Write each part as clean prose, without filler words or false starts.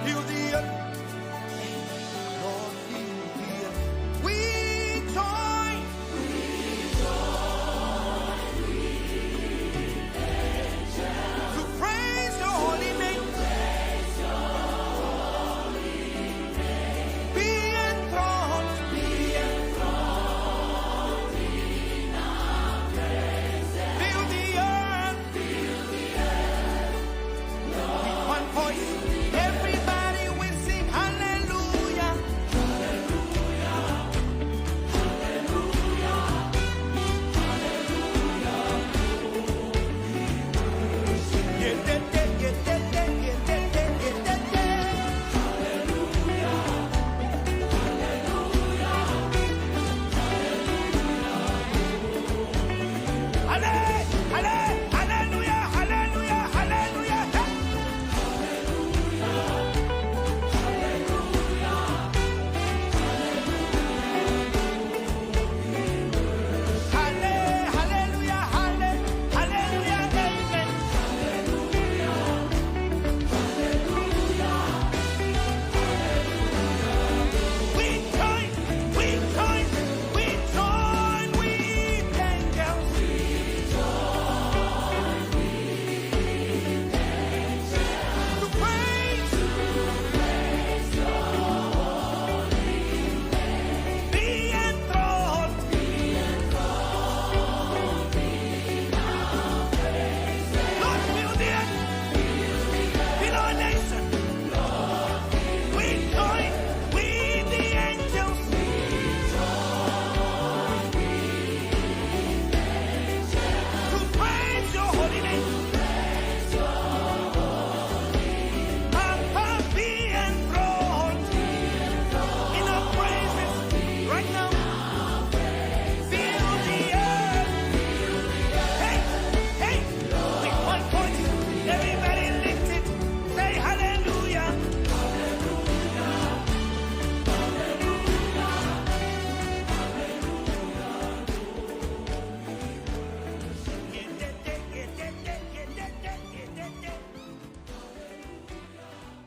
Feel the earth. Lord, feel the earth. We join. To praise your holy name. Be enthroned. Feel the earth. With one voice, everybody will sing hallelujah.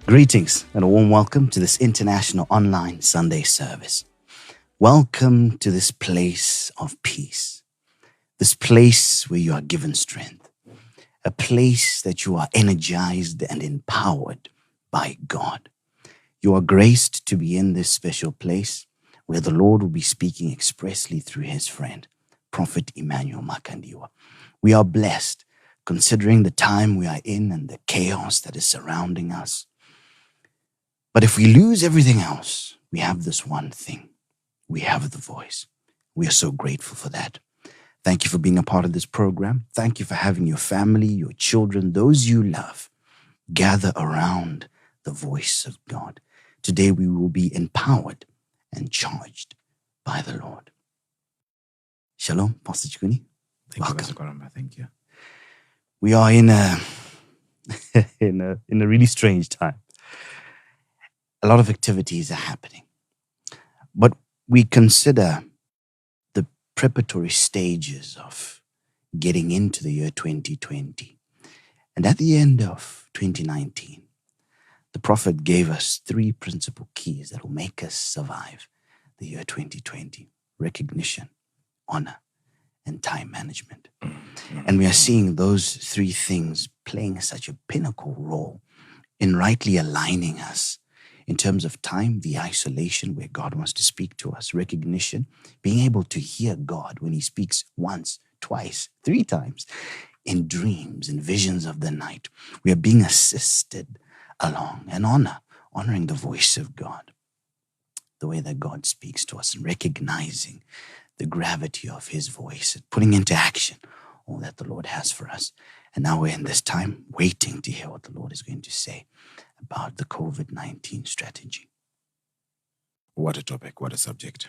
Greetings and a warm welcome to this international online Sunday service. Welcome to this place of peace, this place where you are given strength, a place that you are energized and empowered by God. You are graced to be in this special place where the Lord will be speaking expressly through his friend, Prophet Emmanuel Makandiwa. We are blessed considering the time we are in and the chaos that is surrounding us. But if we lose everything else, we have this one thing. We have the voice. We are so grateful for that. Thank you for being a part of this program. Thank you for having your family, your children, those you love, gather around the voice of God. Today we will be empowered and charged by the Lord. Shalom, Pastor Chikuni. Thank you, Pastor Karamba. Thank you. We are in a really strange time. A lot of activities are happening. But we consider the preparatory stages of getting into the year 2020. And at the end of 2019, the prophet gave us 3 principal keys that will make us survive the year 2020. Recognition, honor, and time management. And we are seeing those 3 things playing such a pinnacle role in rightly aligning us in terms of time, the isolation where God wants to speak to us, recognition, being able to hear God when he speaks once, twice, 3 times in dreams and visions of the night. We are being assisted along, and honoring the voice of God, the way that God speaks to us, and recognizing the gravity of his voice and putting into action all that the Lord has for us. And now we're in this time waiting to hear what the Lord is going to say about the COVID-19 strategy. What a topic, what a subject.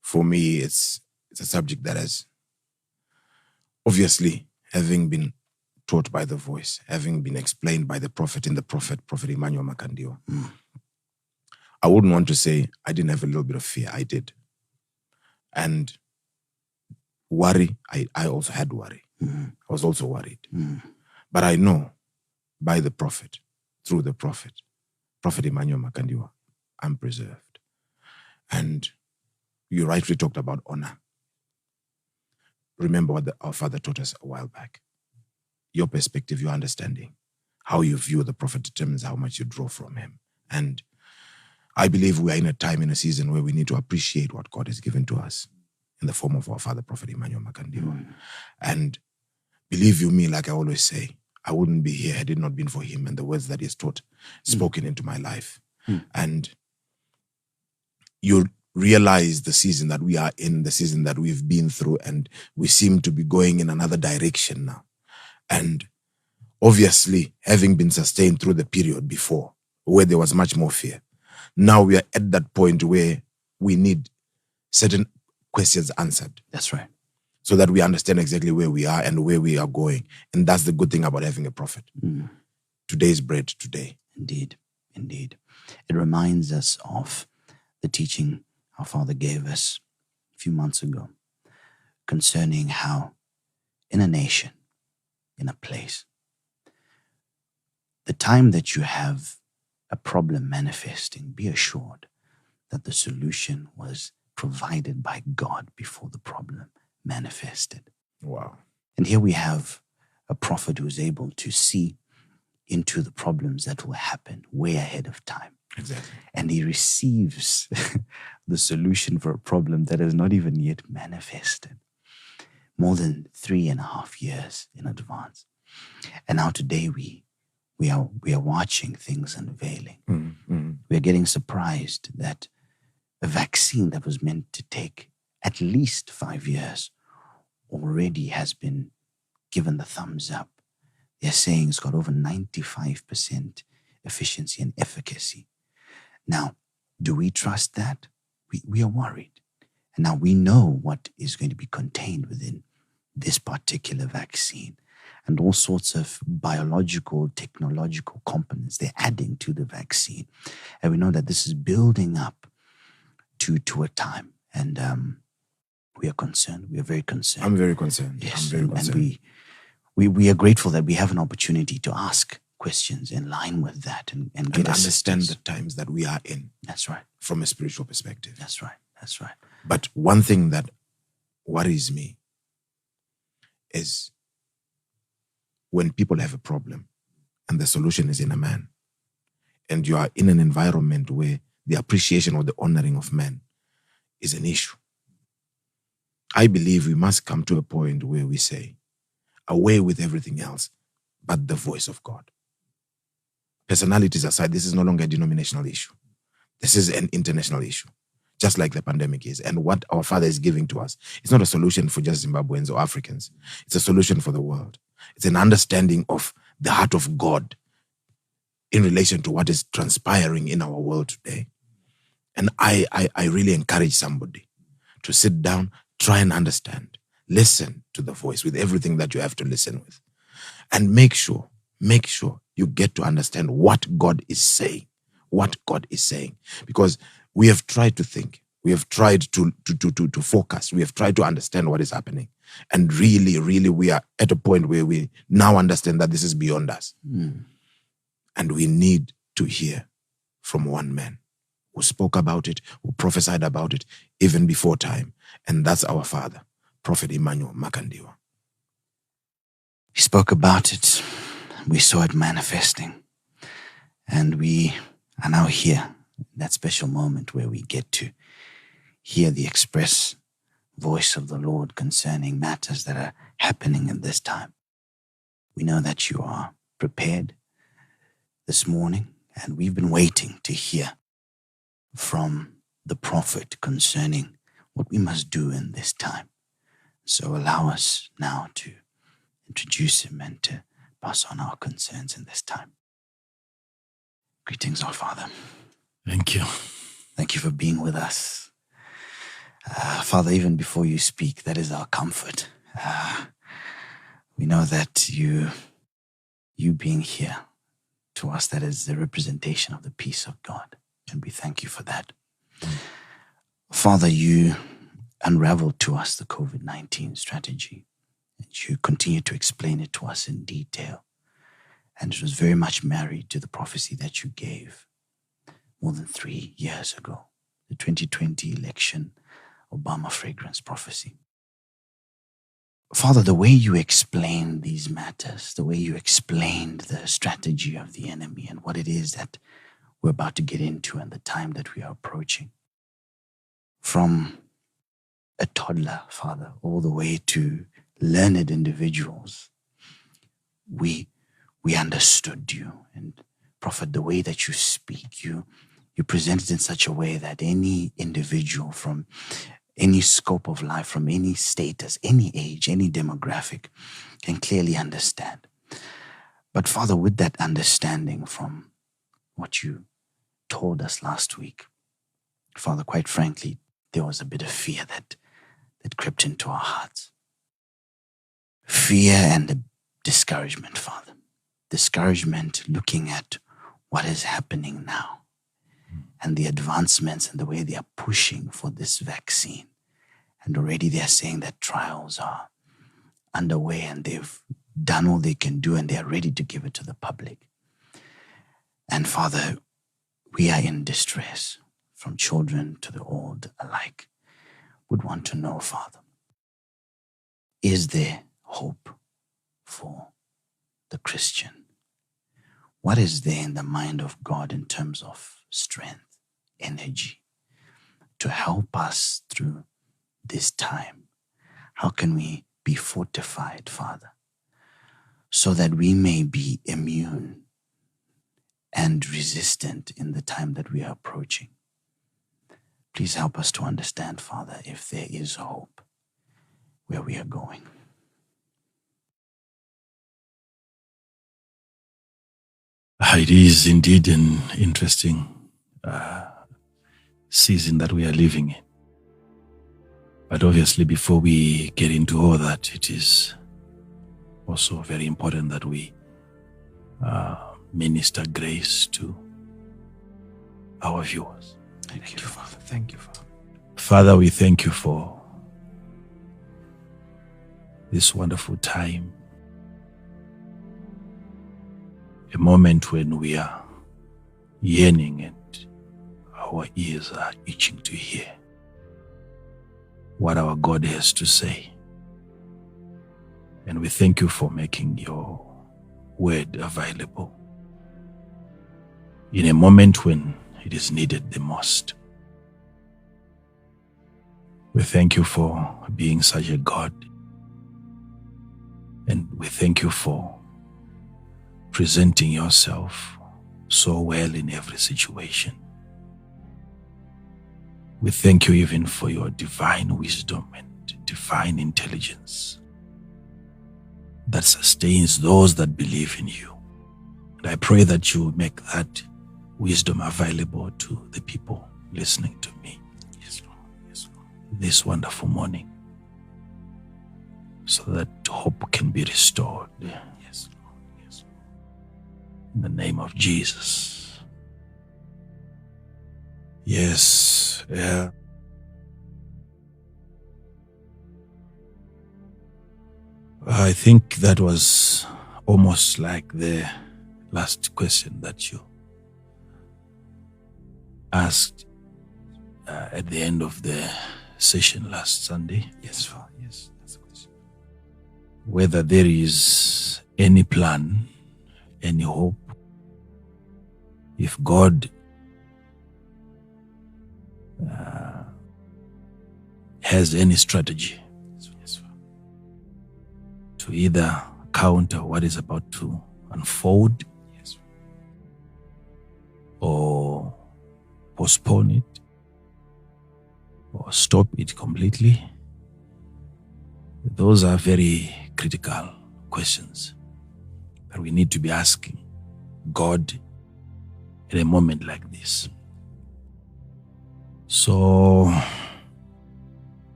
For me, it's a subject that has, obviously, having been taught by the voice, having been explained by the prophet in the Prophet Emmanuel Makandiwa. I wouldn't want to say I didn't have a little bit of fear. I did. And worry, I also had worry. I was also worried. But I know by the prophet, through the prophet, Prophet Emmanuel Makandiwa, I'm preserved. And you rightly talked about honor. Remember what our father taught us a while back. Your perspective, your understanding, how you view the prophet determines how much you draw from him. And I believe we are in a time, in a season where we need to appreciate what God has given to us in the form of our father, Prophet Emmanuel Makandiwa. And believe you me, like I always say, I wouldn't be here had it not been for him and the words that he has taught, spoken into my life. And you realize the season that we are in, the season that we've been through, and we seem to be going in another direction now. And obviously, having been sustained through the period before, where there was much more fear, now we are at that point where we need certain questions answered. That's right. So that we understand exactly where we are and where we are going. And that's the good thing about having a prophet. Today's bread today. Indeed, indeed. It reminds us of the teaching our father gave us a few months ago concerning how in a nation, in a place, the time that you have a problem manifesting, be assured that the solution was provided by God before the problem manifested. Wow. And here we have a prophet who is able to see into the problems that will happen way ahead of time. Exactly. And he receives the solution for a problem that has not even yet manifested, more than 3.5 years in advance. And now today we are watching things unveiling. We are getting surprised that a vaccine that was meant to take at least 5 years already has been given the thumbs up. They're saying it's got over 95% efficiency and efficacy. Now, do we trust that? We are worried. And now we know what is going to be contained within this particular vaccine and all sorts of biological, technological components they're adding to the vaccine. And we know that this is building up to a time. And we are concerned. We are very concerned. I'm very concerned. Yes, I'm very concerned. And we are grateful that we have an opportunity to ask questions in line with that and get understand assistance. the times that we are in. That's right. From a spiritual perspective. That's right. That's right. But one thing that worries me is when people have a problem and the solution is in a man, and you are in an environment where the appreciation or the honoring of men is an issue. I believe we must come to a point where we say, away with everything else but the voice of God. Personalities aside, this is no longer a denominational issue. This is an international issue, just like the pandemic is. And what our Father is giving to us, it's not a solution for just Zimbabweans or Africans. It's a solution for the world. It's an understanding of the heart of God in relation to what is transpiring in our world today. And I really encourage somebody to sit down, try and understand, listen to the voice with everything that you have to listen with. And make sure you get to understand what God is saying. What God is saying. Because we have tried to think. We have tried to focus. We have tried to understand what is happening. And really, we are at a point where we now understand that this is beyond us. And we need to hear from one man who spoke about it, who prophesied about it, even before time. And that's our Father, Prophet Emmanuel Makandiwa. He spoke about it. We saw it manifesting. And we are now here, that special moment where we get to hear the express voice of the Lord concerning matters that are happening in this time. We know that you are prepared this morning, and we've been waiting to hear from the prophet concerning what we must do in this time. So allow us now to introduce him and to pass on our concerns in this time. Greetings, our Father. Thank you. Thank you for being with us. Father, even before you speak, that is our comfort. We know that you being here to us, that is the representation of the peace of God. And we thank you for that. Father, you unraveled to us the COVID-19 strategy. And you continue to explain it to us in detail. And it was very much married to the prophecy that you gave more than 3 years ago, the 2020 election, Obama fragrance prophecy. Father, the way you explained these matters, the way you explained the strategy of the enemy and what it is that we're about to get into and the time that we are approaching, from a toddler, Father, all the way to learned individuals, we understood you. And Prophet, the way that you speak, you present it in such a way that any individual from any scope of life, from any status, any age, any demographic, can clearly understand. But Father, with that understanding from what you told us last week, Father, quite frankly, there was a bit of fear that crept into our hearts. Fear and discouragement, Father. Discouragement looking at what is happening now and the advancements and the way they are pushing for this vaccine. And already they are saying that trials are underway and they've done all they can do and they are ready to give it to the public. And Father, we are in distress, from children to the old alike. Would want to know, Father, is there hope for the Christian? What is there in the mind of God in terms of strength, energy, to help us through this time? How can we be fortified, Father, so that we may be immune and resistant in the time that we are approaching? Please help us to understand, Father, if there is hope where we are going. It is indeed an interesting season that we are living in. But obviously, before we get into all that, it is also very important that we minister grace to our viewers. Thank you, Father. Thank you, Father. Father, we thank you for this wonderful time, a moment when we are yearning and our ears are itching to hear what our God has to say. And we thank you for making your word available in a moment when it is needed the most. We thank you for being such a God, and we thank you for presenting yourself so well in every situation. We thank you even for your divine wisdom and divine intelligence that sustains those that believe in you. And I pray that you make that wisdom available to the people listening to me. Yes, Lord. Yes, Lord. This wonderful morning, so that hope can be restored. Yes, Lord. Yes, Lord. In the name of Jesus. Yes. Yeah. I think that was almost like the last question that you asked at the end of the session last Sunday. Yes, Father. Yes, that's the question. Whether there is any plan, any hope, if God has any strategy to either counter what is about to unfold, or postpone it, or stop it completely. Those are very critical questions that we need to be asking God in a moment like this. So,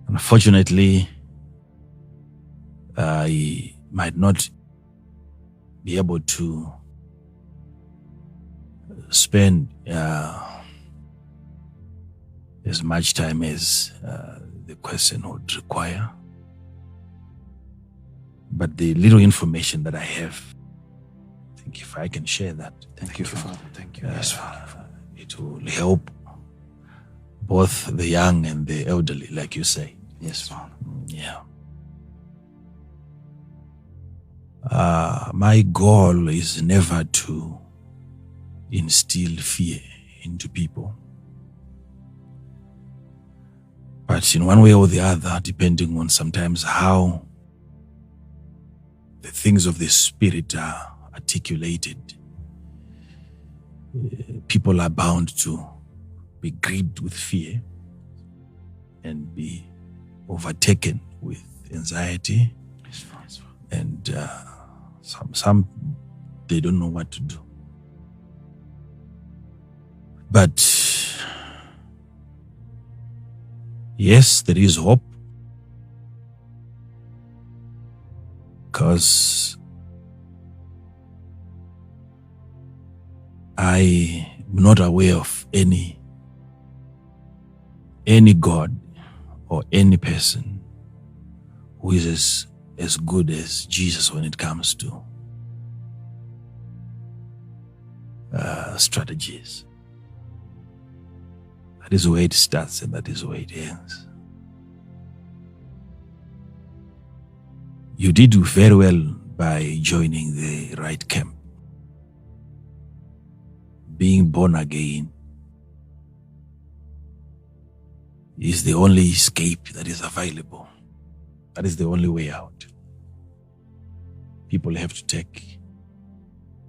unfortunately, I might not be able to spend as much time as the question would require. But the little information that I have, I think if I can share that. Thank you, Father. Thank you. Yes, Father. It will help both the young and the elderly, like you say. Yes, Father. Yeah. My goal is never to instill fear into people. But in one way or the other, depending on sometimes how the things of the Spirit are articulated, people are bound to be gripped with fear and be overtaken with anxiety. Yes, Father. And some they don't know what to do. But yes, there is hope, because I am not aware of any God or any person who is as good as Jesus when it comes to strategies. That is where it starts and that is where it ends. You did do very well by joining the right camp. Being born again is the only escape that is available. That is the only way out. People have to take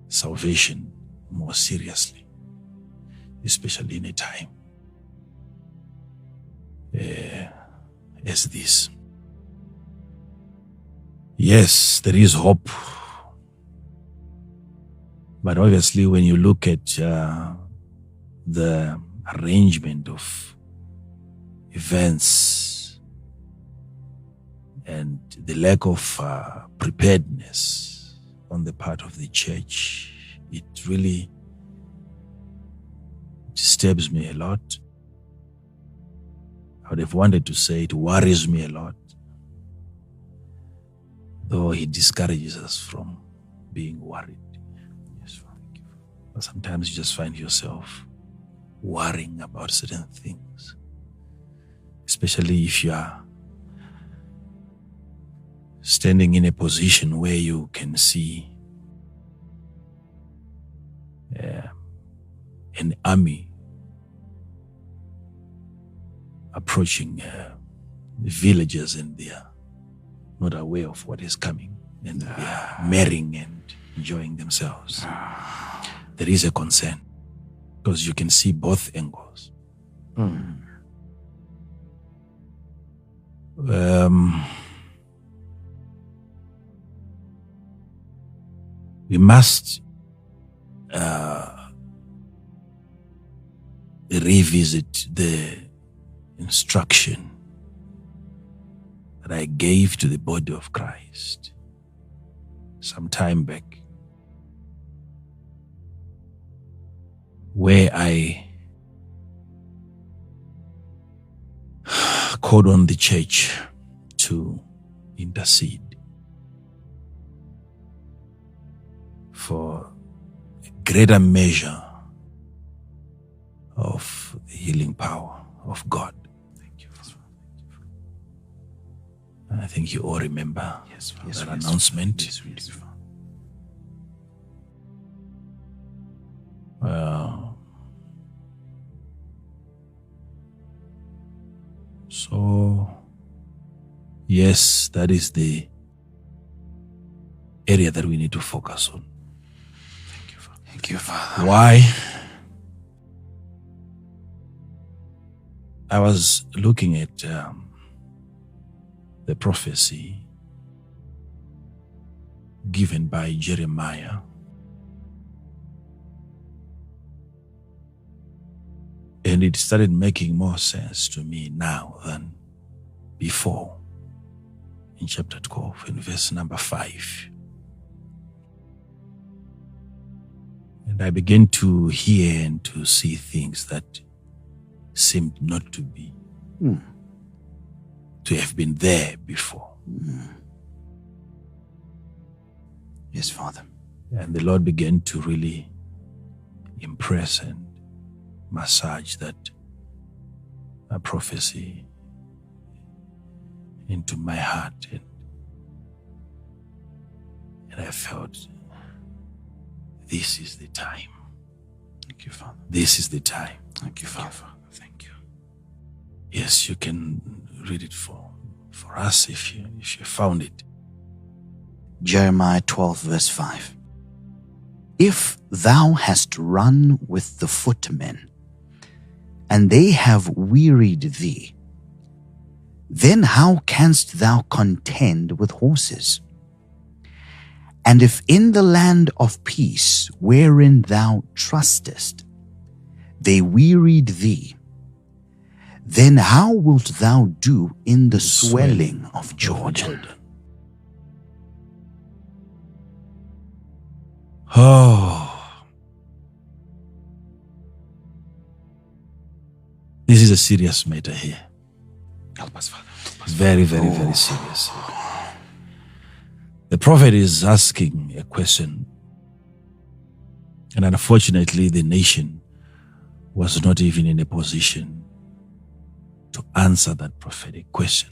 salvation more seriously, especially in a time as this. Yes, there is hope. But obviously, when you look at the arrangement of events and the lack of preparedness on the part of the church, it really disturbs me a lot. I would have wanted to say it worries me a lot, though he discourages us from being worried. Yes, thank you. But sometimes you just find yourself worrying about certain things, especially if you are standing in a position where you can see an army approaching villages, and they are not aware of what is coming, and they are marrying and enjoying themselves. There is a concern because you can see both angles. We must revisit the instruction that I gave to the body of Christ some time back, where I called on the church to intercede for a greater measure of the healing power of God. Thank you. And I think you all remember that announcement. Yes, we do. So, yes, that is the area that we need to focus on. Thank you, Father. Thank you, Father. Why? I was looking at the prophecy given by Jeremiah, and it started making more sense to me now than before. In chapter 12, in verse number 5. And I began to hear and to see things that seemed not to be, to have been there before. Yes, Father. And the Lord began to really impress and massage that prophecy into my heart, and I felt this is the time. Thank you, Father. This is the time. Thank you, Father. Thank you. Yes, you can read it for us if you found it. Jeremiah 12 verse 5. If thou hast run with the footmen, and they have wearied thee, then how canst thou contend with horses? And if in the land of peace, wherein thou trustest, they wearied thee, then how wilt thou do in the swelling of Jordan? Oh, this is a serious matter here. Help us, Father. It's very, very, very serious. The prophet is asking a question, and unfortunately the nation was not even in a position to answer that prophetic question.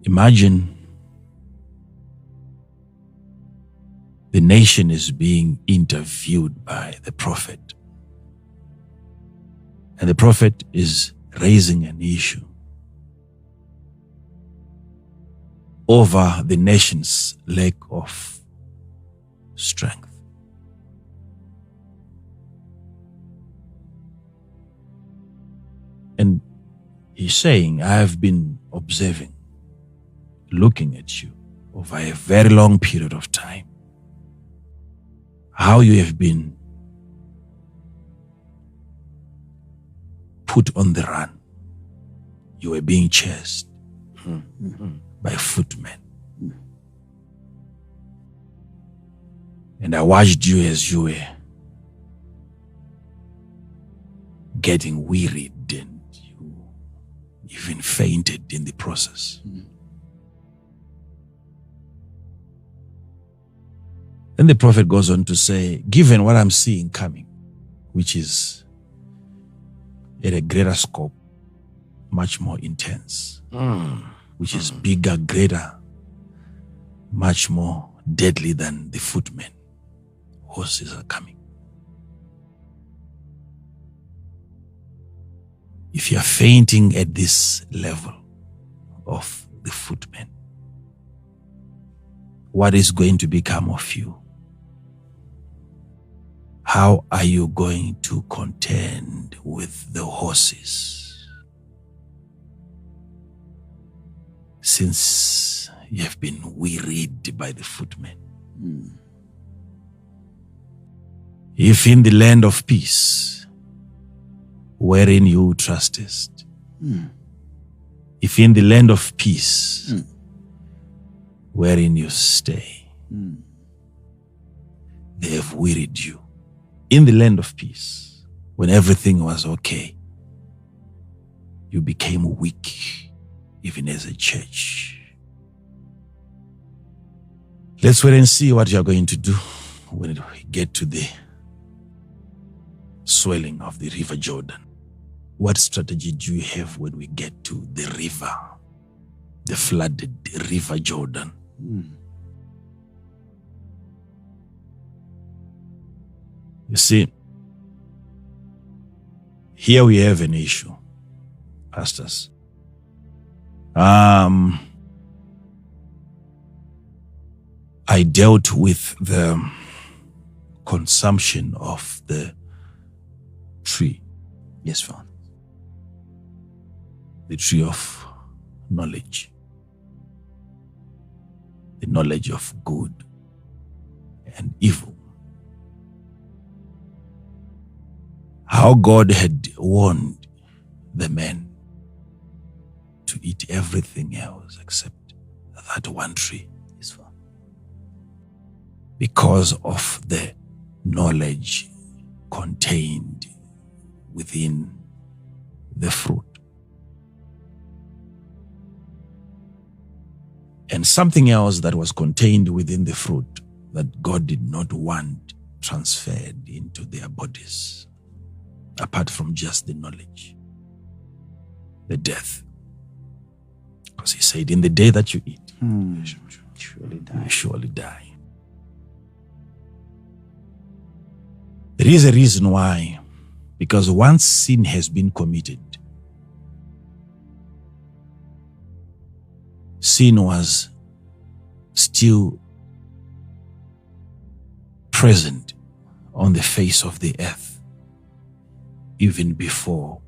Imagine the nation is being interviewed by the prophet, and the prophet is raising an issue over the nation's lack of strength. And he's saying, I have been observing, looking at you over a very long period of time, how you have been put on the run. You were being chased by footmen. And I watched you as you were getting wearied, and you even fainted in the process. Then the prophet goes on to say, given what I'm seeing coming, which is at a greater scope, much more intense, which is bigger, greater, much more deadly than the footmen, horses are coming. If you are fainting at this level of the footmen, what is going to become of you? How are you going to contend with the horses? Since you have been wearied by the footmen. If in the land of peace, wherein you trustest, if in the land of peace, wherein you stay, they have wearied you. In the land of peace, when everything was okay, you became weak, even as a church. Let's wait and see what you're going to do when we get to the swelling of the river Jordan. What strategy do you have when we get to the river, the flooded river Jordan? You see, here we have an issue, pastors. I dealt with the consumption of the tree. Yes, Father. The tree of knowledge. The knowledge of good and evil. How God had warned the men to eat everything else except that one tree. Yes, Father. Because of the knowledge contained within the fruit. And something else that was contained within the fruit that God did not want transferred into their bodies, apart from just the knowledge, the death. Because he said, in the day that you eat, Surely you die. surely die. There is a reason why, because once sin has been committed, sin was still present on the face of the earth even before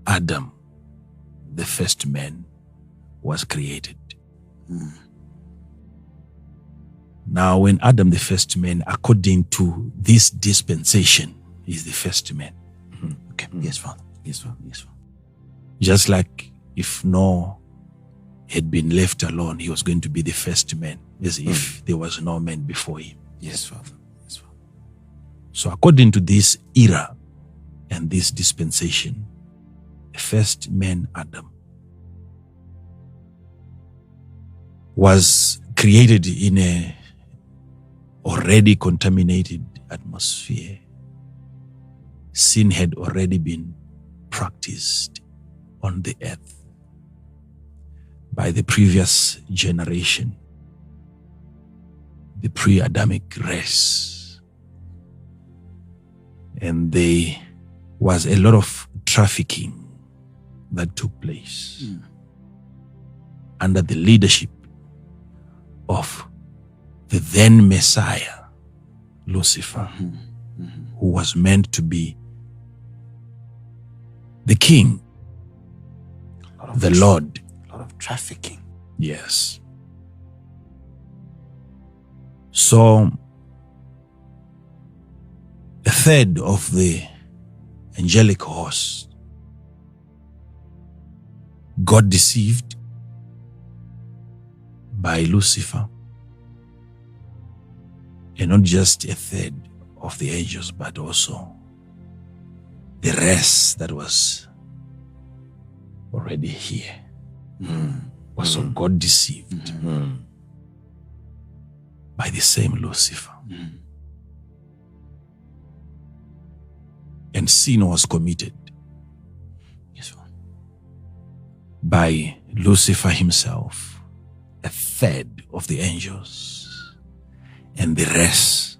Adam, the first man, was created. Now, when Adam, the first man, according to this dispensation, is the first man. Okay. Yes, Father. Yes, Father. Yes, Father. Just like if Noah had been left alone, he was going to be the first man, as if there was no man before him. Yes, Father. Yes, Father. So according to this era and this dispensation, the first man, Adam, was created in a already contaminated atmosphere. Sin had already been practiced on the earth by the previous generation, the pre-Adamic race. And there was a lot of trafficking that took place under the leadership of the then Messiah, Lucifer, who was meant to be the king, the Lord. A lot of trafficking. Yes. So, a third of the angelic host got deceived by Lucifer. And not just a third of the angels, but also the rest that was already here. Also got deceived by the same Lucifer. And sin was committed Yes, Father. by Lucifer himself, a third of the angels, and the rest,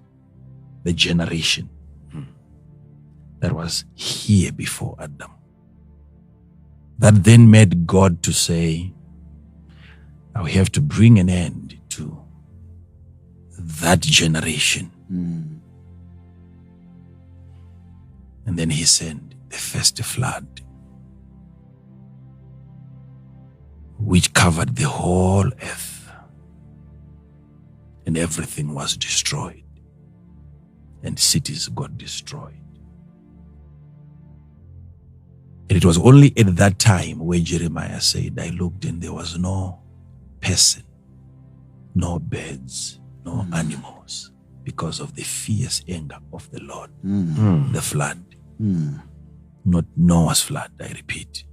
the generation that was here before Adam. That then made God to say, now we have to bring an end to that generation. And then he sent the first flood, which covered the whole earth, and everything was destroyed, and cities got destroyed. And it was only at that time where Jeremiah said, I looked and there was no person, no birds, no animals, because of the fierce anger of the Lord. The flood. Not Noah's flood, I repeat,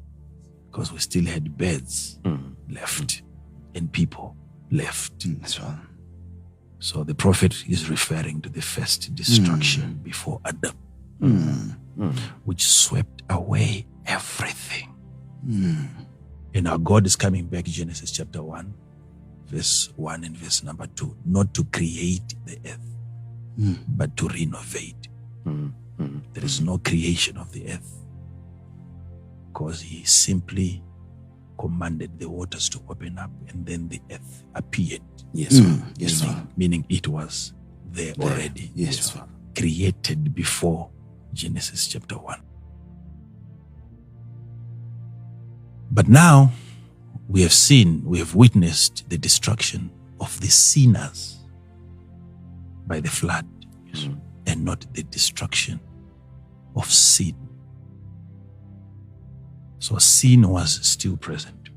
because we still had birds left and people left. Yes, Father. So the prophet is referring to the first destruction before Adam, which swept away everything. And now God is coming back, Genesis chapter 1, verse 1 and verse number 2, not to create the earth, but to renovate. There is no creation of the earth, because he simply commanded the waters to open up, and then the earth appeared. Yes, Father. Yes, meaning, Father. meaning it was there already, Yes, Father. created before Genesis chapter 1. But now we have witnessed the destruction of the sinners by the flood, and not the destruction of sin. So sin was still present.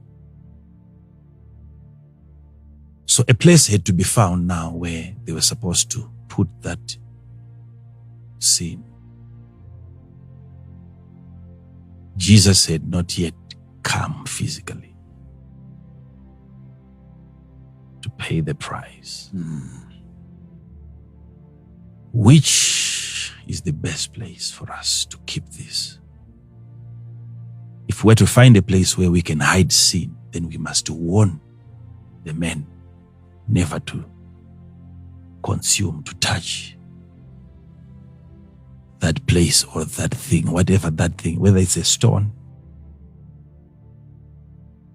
So a place had to be found now where they were supposed to put that sin. Jesus had not yet come physically. pay the price. Which is the best place for us to keep this? If we're to find a place where we can hide sin, then we must warn the men never to consume, to touch that place or that thing, whatever that thing, whether it's a stone,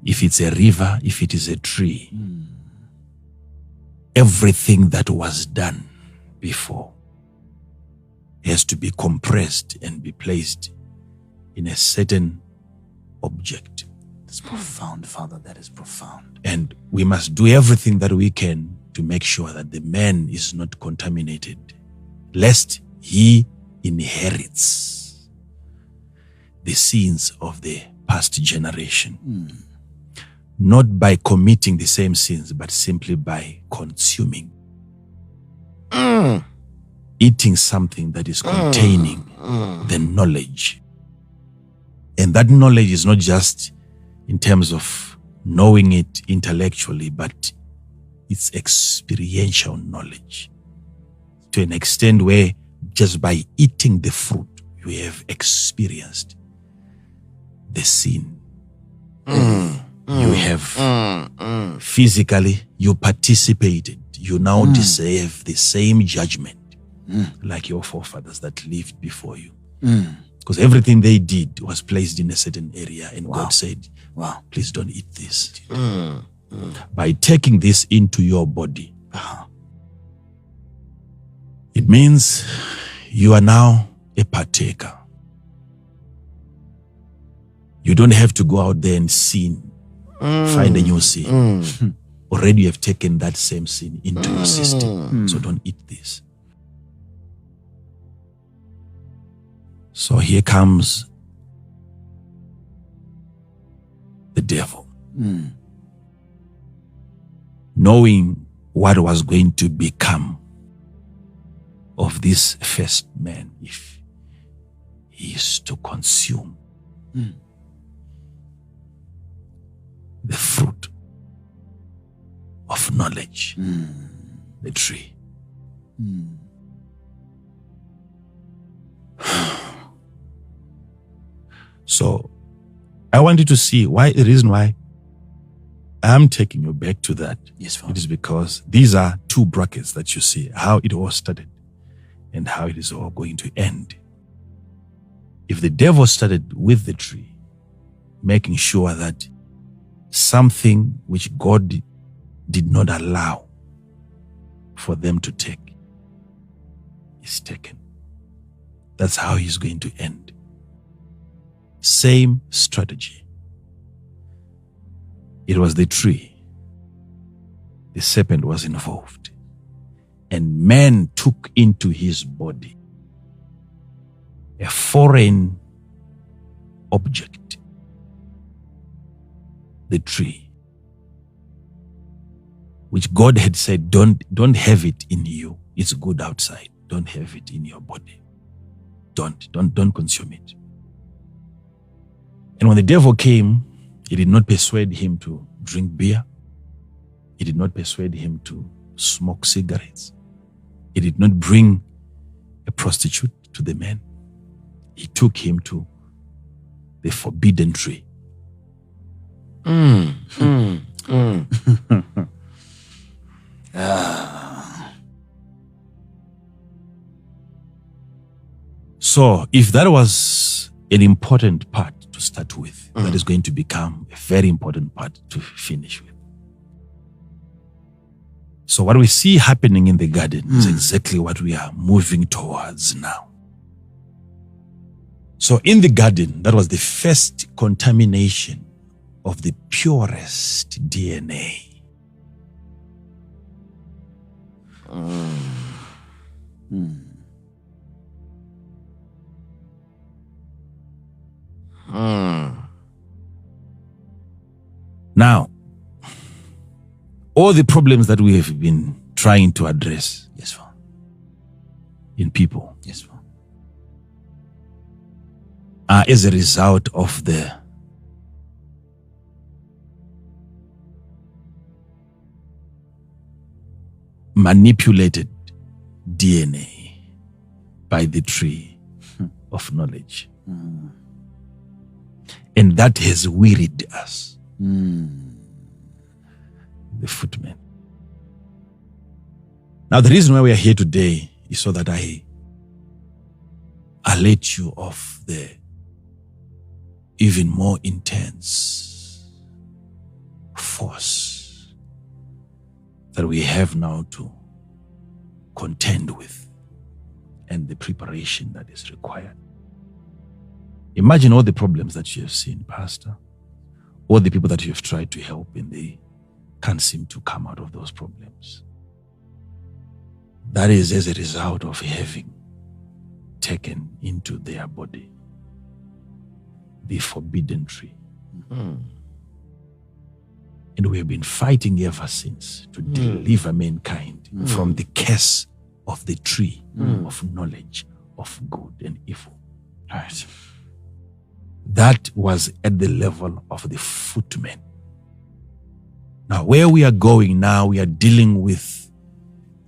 if it's a river, if it is a tree, everything that was done before has to be compressed and be placed in a certain object. That's profound, Father. That is profound. And we must do everything that we can to make sure that the man is not contaminated, lest he inherits the sins of the past generation. Not by committing the same sins, but simply by consuming. Eating something that is containing the knowledge. And that knowledge is not just in terms of knowing it intellectually, but it's experiential knowledge. To an extent where just by eating the fruit, you have experienced the sin. You have physically, you participated. You now deserve the same judgment like your forefathers that lived before you. Because everything they did was placed in a certain area, and God said, please don't eat this. By taking this into your body, it means you are now a partaker. You don't have to go out there and sin, find a new sin. Already you have taken that same sin into your system. So don't eat this. So here comes the devil. Knowing what was going to become of this first man if he is to consume the fruit of knowledge, the tree. So I want you to see why the reason why I'm taking you back to that. Yes, Father. It is because these are two brackets that you see, how it all started and how it is all going to end. If the devil started with the tree, making sure that something which God did not allow for them to take is taken. That's how he's going to end. Same strategy. It was the tree. The serpent was involved. And man took into his body a foreign object, the tree, which God had said, don't have it in you. It's good outside. Don't have it in your body. Don't consume it. And when the devil came, he did not persuade him to drink beer. He did not persuade him to smoke cigarettes. He did not bring a prostitute to the man. He took him to the forbidden tree. So if that was an important part to start with, that is going to become a very important part to finish with. So what we see happening in the garden is exactly what we are moving towards now. So in the garden, that was the first contamination of the purest DNA. Now, all the problems that we have been trying to address, Yes, Father. in people, Yes, Father. are as a result of the manipulated DNA by the tree of knowledge. And that has wearied us. The footmen. Now, the reason why we are here today is so that I alert you of the even more intense force that we have now to contend with and the preparation that is required. Imagine all the problems that you have seen, Pastor, all the people that you have tried to help and they can't seem to come out of those problems. That is as a result of having taken into their body the forbidden tree. And we have been fighting ever since to deliver mankind from the curse of the tree of knowledge of good and evil. Right. That was at the level of the footmen. Now, where we are going now, we are dealing with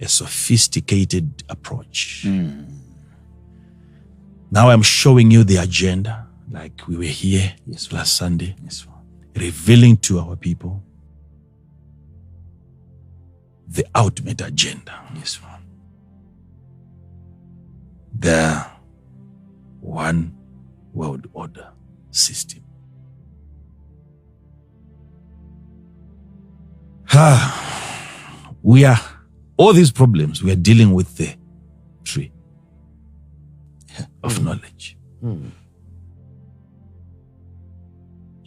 a sophisticated approach. Now I'm showing you the agenda, like we were here last Sunday, revealing to our people the ultimate agenda. The one world order system. We are, all these problems, we are dealing with the tree of knowledge.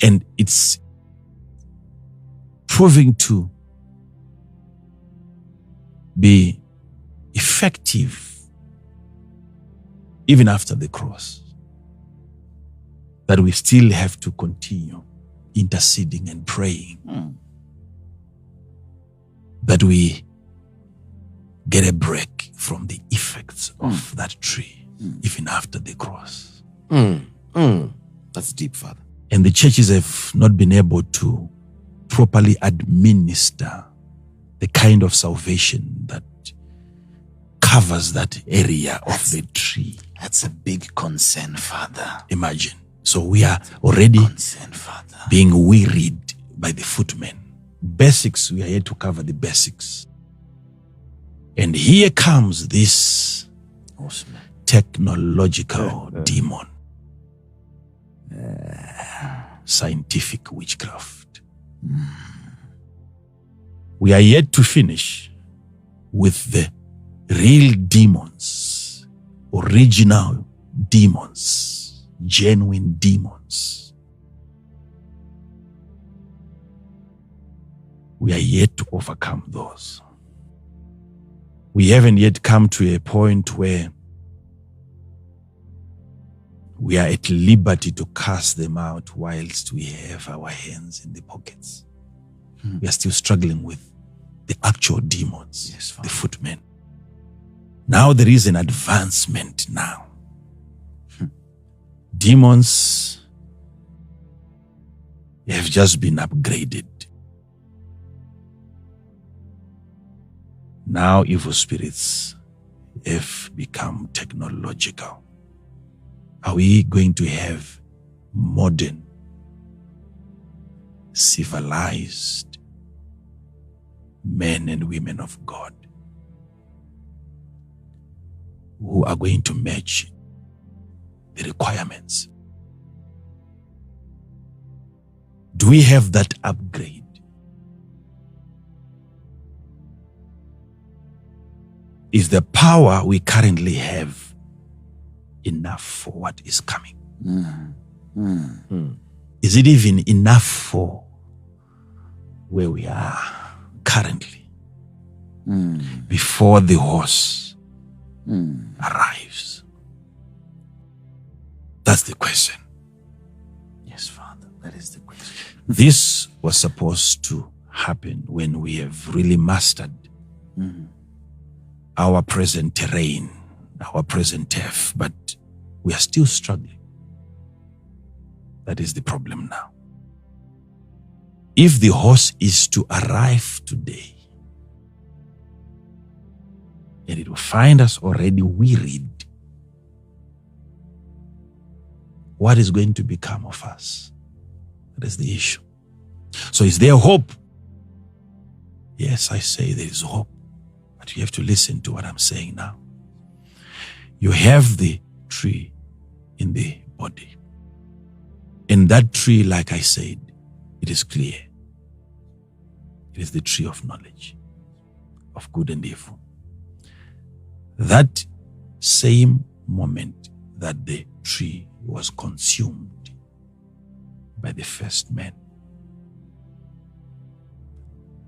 And it's proving to be effective even after the cross. That we still have to continue interceding and praying. That we get a break from the effects of that tree, even after the cross. That's deep, Father. And the churches have not been able to properly administer the kind of salvation that covers that area of the tree. That's a big concern, Father. Imagine. So we are already being wearied by the footmen. Basics, we are here to cover the basics. And here comes this technological demon. Scientific witchcraft. We are yet to finish with the real demons, original demons, genuine demons. We are yet to overcome those. We haven't yet come to a point where we are at liberty to cast them out whilst we have our hands in the pockets. We are still struggling with the actual demons, the footmen. Now there is an advancement now. Demons have just been upgraded. Now evil spirits have become technological. Are we going to have modern, civilized men and women of God who are going to match the requirements? Do we have that upgrade? Is the power we currently have enough for what is coming? Is it even enough for where we are currently before the horse arrives? That's the question. Yes, Father, that is the question. This was supposed to happen when we have really mastered our present terrain, our present turf, but we are still struggling. That is the problem now. If the horse is to arrive today, and it will find us already wearied. What is going to become of us? That is the issue. So is there hope? Yes, I say there is hope. But you have to listen to what I'm saying now. You have the tree in the body. And that tree, like I said, it is clear. It is the tree of knowledge, of good and evil. That same moment that the tree was consumed by the first man,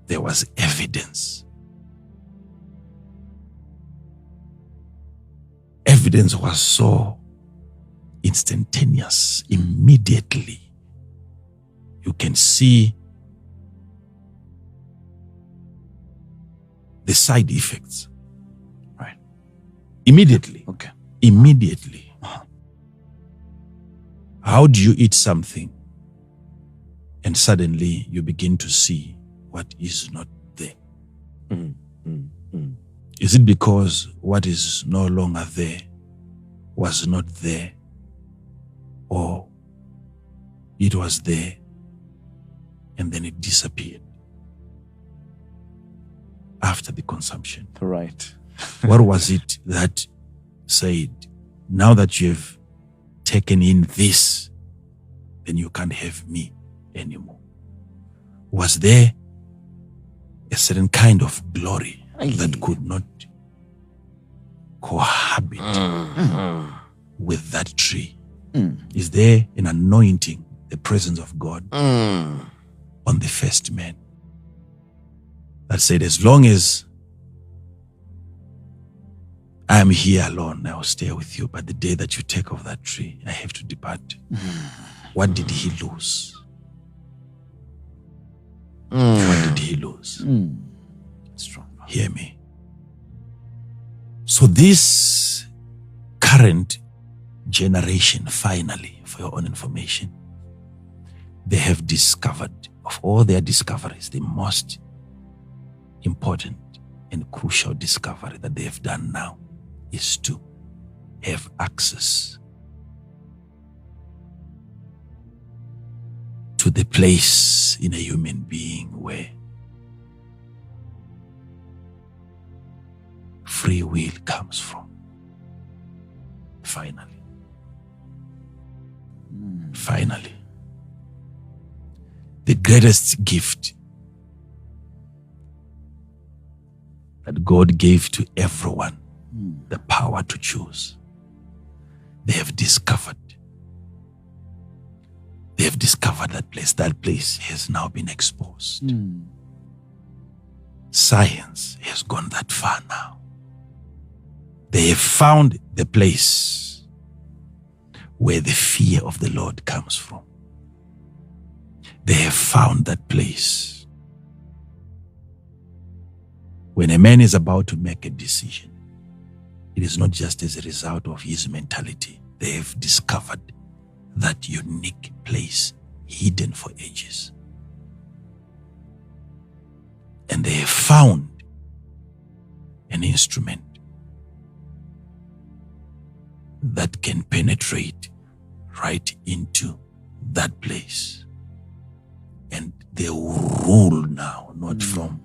there was evidence. Evidence was so instantaneous, immediately. You can see the side effects. Right. Immediately. Okay. Immediately. How do you eat something and suddenly you begin to see what is not there? Is it because what is no longer there was not there, or it was there and then it disappeared after the consumption? Right. What was it that said, now that you've taken in this, then you can't have me anymore? Was there a certain kind of glory that could not cohabit with that tree? Is there an anointing, the presence of God on the first man that said, as long as I am here alone, I will stay with you, but the day that you take off that tree, I have to depart. What did he lose? What did he lose? Strong. Hear me. So this current generation, finally, for your own information, they have discovered, of all their discoveries, the most important and crucial discovery that they have done now is to have access to the place in a human being where free will comes from. Finally. Finally. The greatest gift that God gave to everyone, the power to choose. They have discovered. They have discovered that place. That place has now been exposed. Science has gone that far now. They have found the place where the fear of the Lord comes from. They have found that place. When a man is about to make a decision, it is not just as a result of his mentality. They have discovered that unique place hidden for ages. And they have found an instrument that can penetrate right into that place. And they will rule now, not from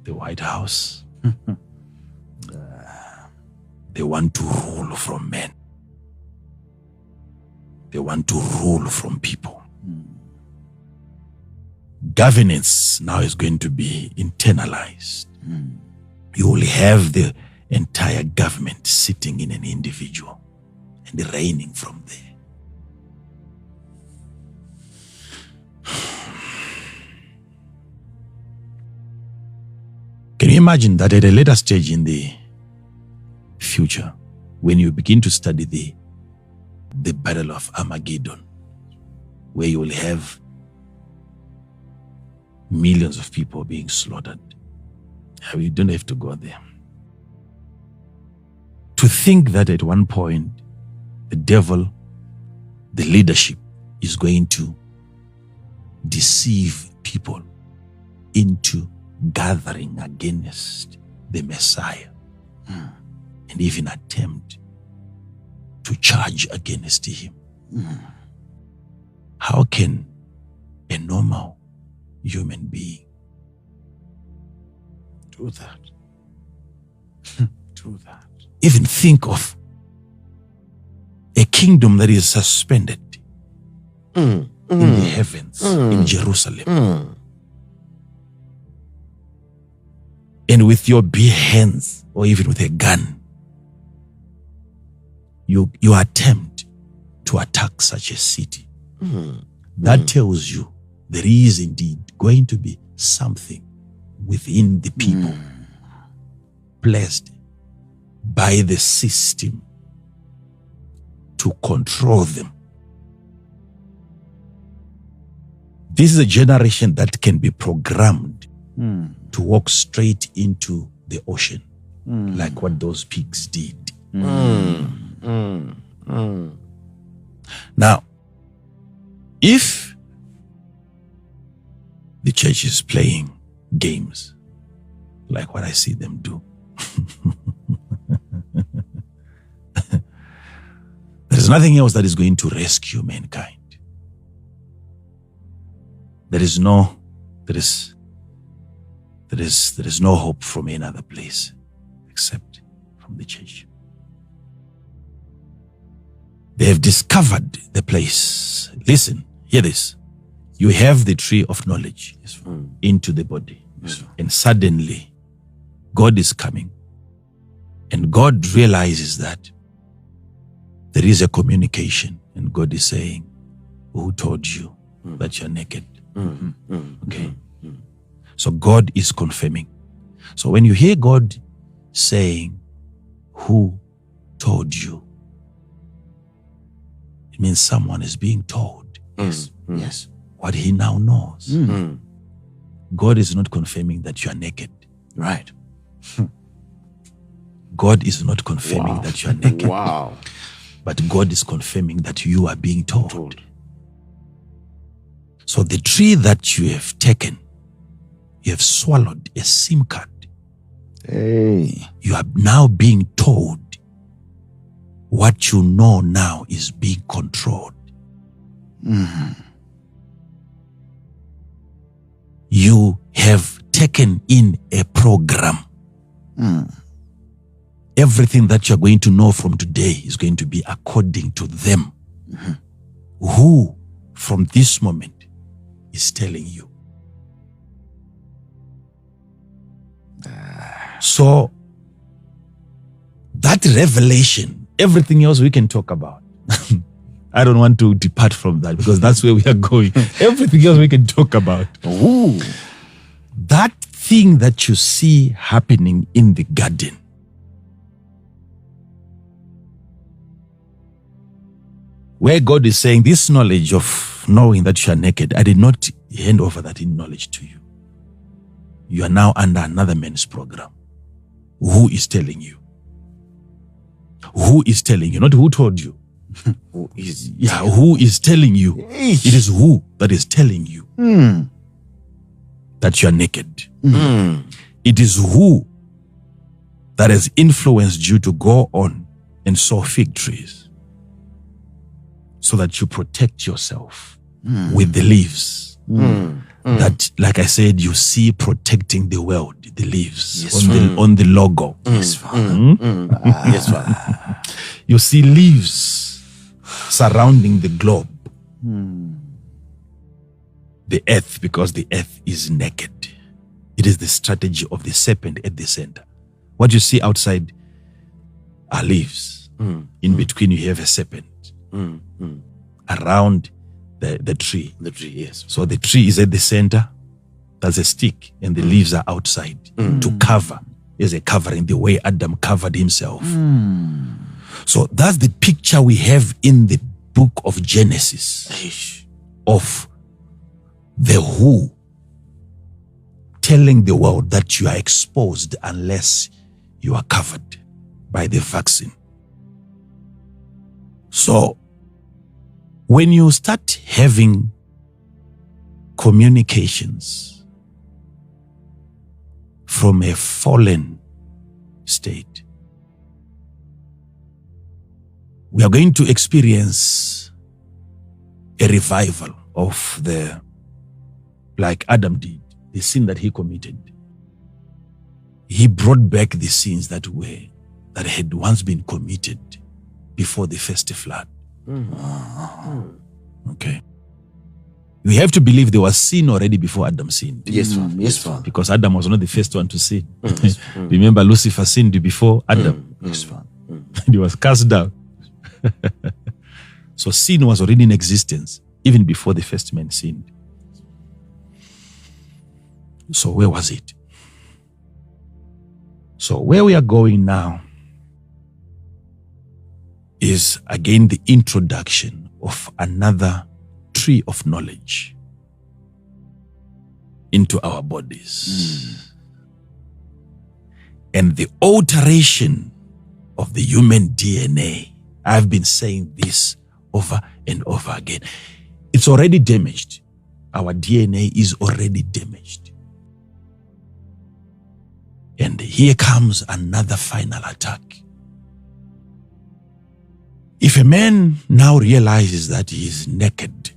the White House. They want to rule from men. They want to rule from people. Governance now is going to be internalized. You will have the entire government sitting in an individual and reigning from there. Can you imagine that at a later stage in the future, when you begin to study the Battle of Armageddon, where you will have millions of people being slaughtered? We don't have to go there. To think that at one point, the devil, the leadership, is going to deceive people into gathering against the Messiah and even attempt to charge against him. How can a normal human being Do that. Do that. even think of a kingdom that is suspended in the heavens in Jerusalem? And with your bare hands or even with a gun, you attempt to attack such a city. That tells you there is indeed going to be something within the people placed by the system to control them. This is a generation that can be programmed to walk straight into the ocean, like what those pigs did. Now, if the church is playing games like what I see them do, there is nothing else that is going to rescue mankind. There is no hope from any other place except from the church. They have discovered the place. Listen, hear this. You have the tree of knowledge into the body. And suddenly, God is coming. And God realizes that there is a communication. And God is saying, who told you that you're naked? Okay. So God is confirming. So when you hear God saying, who told you? It means someone is being told. Yes. What he now knows. God is not confirming that you are naked. Right. God is not confirming that you are naked. Wow. But God is confirming that you are being told. So the tree that you have taken, you have swallowed a SIM card. Hey. You are now being told what you know now is being controlled. You have taken in a program. Everything that you're going to know from today is going to be according to them. Who, from this moment, is telling you? So, that revelation, everything else we can talk about. I don't want to depart from that because that's where we are going. Everything else we can talk about. Ooh. That thing that you see happening in the garden, where God is saying, this knowledge of knowing that you are naked, I did not hand over that knowledge to you. You are now under another man's program. Who is telling you? Who is telling you? Not who told you. Who is Who is telling you? It is who that is telling you that you are naked. It is who that has influenced you to go on and sow fig trees so that you protect yourself with the leaves. That, like I said, you see protecting the world, the leaves on the logo. Yes, Father. Yes, Father. You see leaves surrounding the globe. The earth, because the earth is naked. It is the strategy of the serpent at the center. What you see outside are leaves. In between you have a serpent. Around the tree. The tree, yes. So the tree is at the center. There's a stick and the leaves are outside to cover. There's a covering the way Adam covered himself. So that's the picture we have in the book of Genesis of the who telling the world that you are exposed unless you are covered by the vaccine. So when you start having communications from a fallen state. We are going to experience a revival of like Adam did, the sin that he committed. He brought back the sins that had once been committed before the first flood. Okay. We have to believe there was sin already before Adam sinned. Yes, Father. Yes, Father. Because Adam was not the first one to sin. Remember, Lucifer sinned before Adam. Yes, Father. And he was cast down. So sin was already in existence even before the first man sinned. So where was it? So where we are going now is again the introduction of another tree of knowledge into our bodies. And the alteration of the human DNA. I've been saying this over and over again. It's already damaged. Our DNA is already damaged. And here comes another final attack. If a man now realizes that he is naked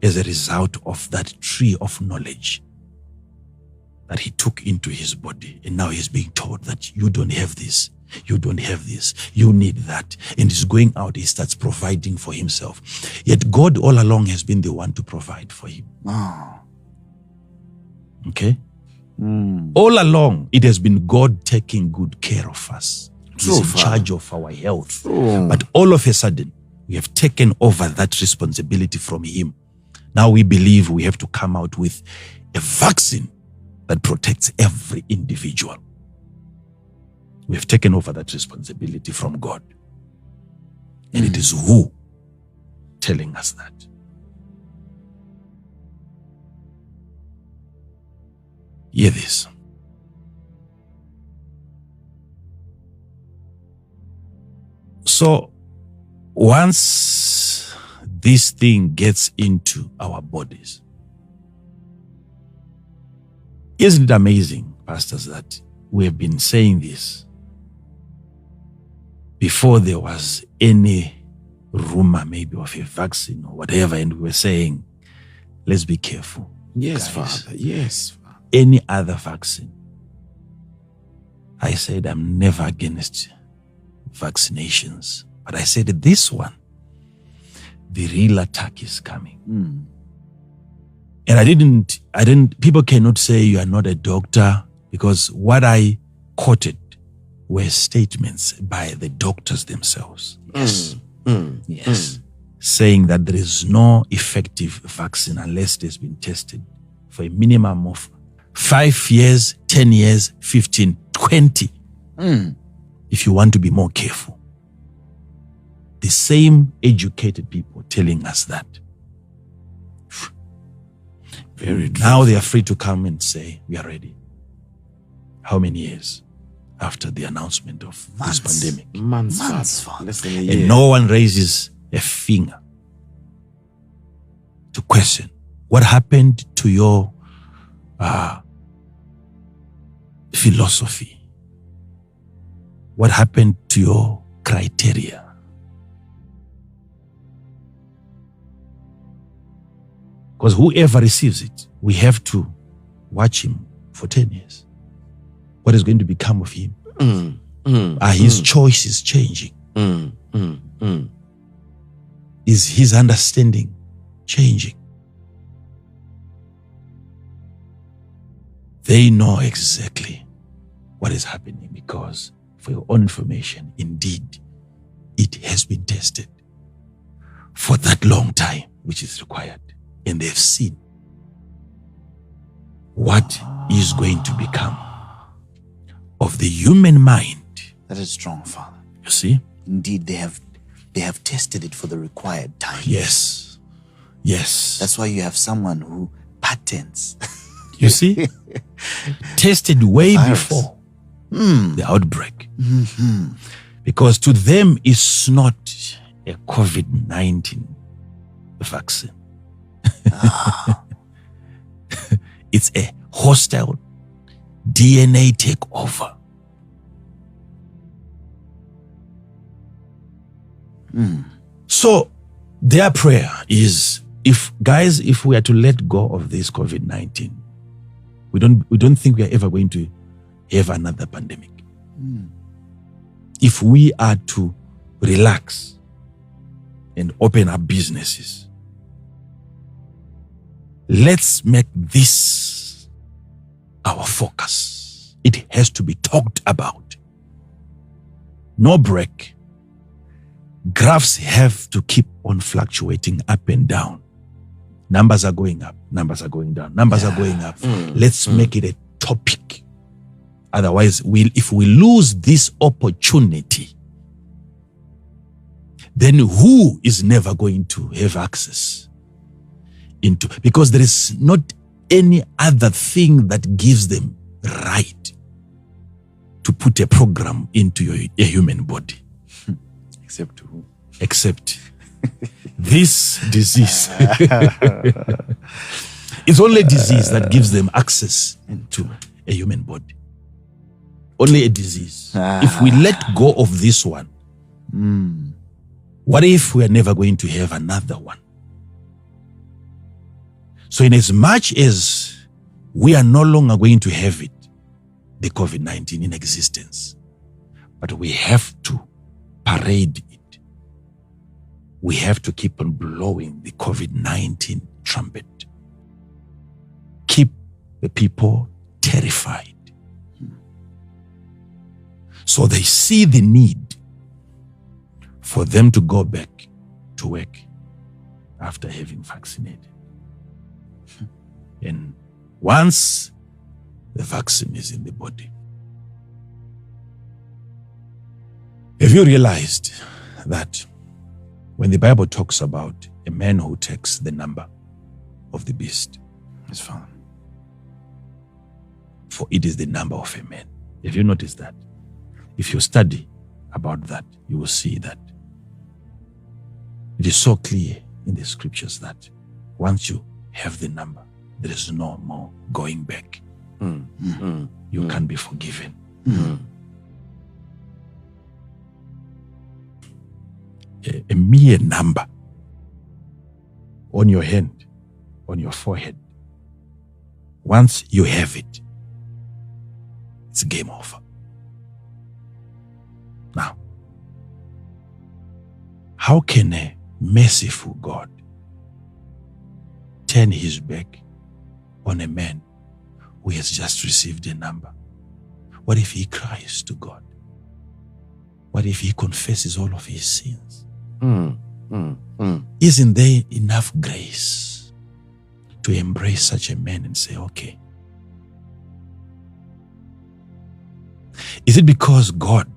as a result of that tree of knowledge that he took into his body, and now he's being told that you don't have this, you don't have this, you need that, and he's going out, he starts providing for himself. Yet God all along has been the one to provide for him. Okay? All along, it has been God taking good care of us. He's in charge of our health. But all of a sudden, we have taken over that responsibility from him. Now we believe we have to come out with a vaccine that protects every individual. We have taken over that responsibility from God. And it is who telling us that? Hear this. So once this thing gets into our bodies, isn't it amazing, pastors, that we have been saying this before there was any rumor maybe of a vaccine or whatever, and we were saying, let's be careful. Yes, guys. Father. Yes. Any other vaccine. I said I'm never against vaccinations, but I said this one, the real attack is coming. And I didn't, people cannot say you are not a doctor, because what I quoted were statements by the doctors themselves. Yes. Yes. Saying that there is no effective vaccine unless it has been tested for a minimum of 5 years, 10 years, 15, 20. If you want to be more careful. The same educated people telling us that. Very true. Now they are free to come and say, we are ready. How many years after the announcement of this pandemic? Months, Father. Less than a year. And no one raises a finger to question what happened to your philosophy. What happened to your criteria? Because whoever receives it, we have to watch him for 10 years. What is going to become of him? Are his choices changing? Is his understanding changing? They know exactly what is happening, because for your own information, indeed, it has been tested for that long time, which is required. And they've seen what is going to become of the human mind. That is strong, Father. You see? Indeed, they have tested it for the required time. Yes. Yes. That's why you have someone who patents. You see? Tested way Virus. before the outbreak. Because to them, it's not a COVID-19 vaccine. It's a hostile DNA takeover So their prayer is, if we are to let go of this COVID-19, we don't think we are ever going to have another pandemic. If we are to relax and open up businesses, let's make this our focus. It has to be talked about. No break. Graphs have to keep on fluctuating up and down. Numbers are going up, numbers are going down, numbers are going up. Let's make it a topic. Otherwise, if we lose this opportunity, then who is never going to have access into? Because there is not any other thing that gives them right to put a program into a human body. Except who? Except this disease. It's only a disease that gives them access to a human body. Only a disease. If we let go of this one, what if we are never going to have another one? So in as much as we are no longer going to have it, the COVID-19 in existence, but we have to parade it. We have to keep on blowing the COVID-19 trumpet. Keep the people terrified. So they see the need for them to go back to work after having vaccinated. And once the vaccine is in the body, have you realized that when the Bible talks about a man who takes the number of the beast, It's found. for it is the number of a man. Have you noticed that? If you study about that, you will see that it is so clear in the scriptures that once you have the number, there is no more going back. You can be forgiven. A mere number on your hand, on your forehead, once you have it, it's game over. Now, how can a merciful God turn his back on a man who has just received a number? What if he cries to God? What if he confesses all of his sins? Isn't there enough grace to embrace such a man and say, okay? Is it because God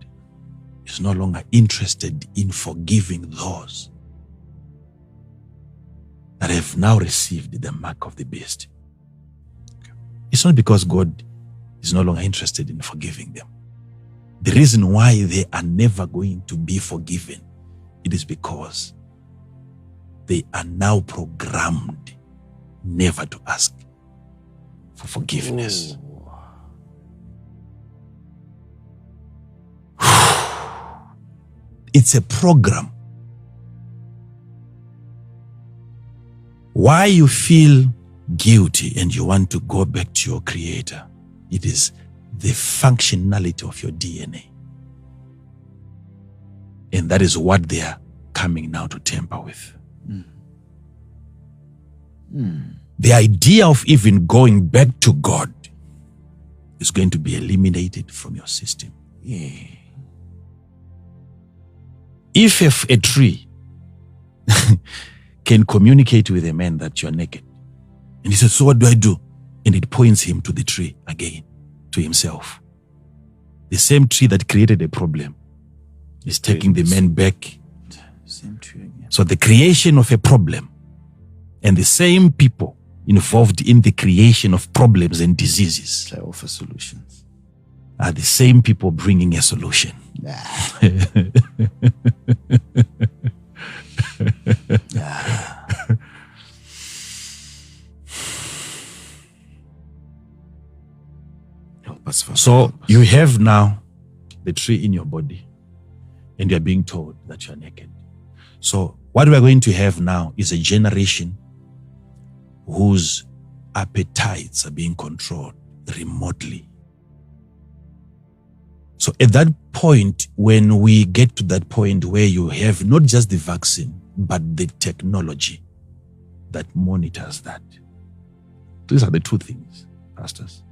is no longer interested in forgiving those that have now received the mark of the beast? It's not because God is no longer interested in forgiving them. The reason why they are never going to be forgiven, it is because they are now programmed never to ask for forgiveness. It's a program. Why you feel guilty and you want to go back to your Creator, it is the functionality of your DNA. And that is what they are coming now to tamper with. The idea of even going back to God is going to be eliminated from your system. If a tree can communicate with a man that you're naked, and he says, so what do I do? And it points him to the tree again, to himself. The same tree that created a problem is taking the man back. Same tree again. So the creation of a problem and the same people involved in the creation of problems and diseases I offer solutions. are the same people bringing a solution. Help us, Father. So you have now the tree in your body and you're being told that you're naked. So what we're going to have now is a generation whose appetites are being controlled remotely. So at that point, when we get to that point where you have not just the vaccine, but the technology that monitors that. These are the two things, pastors.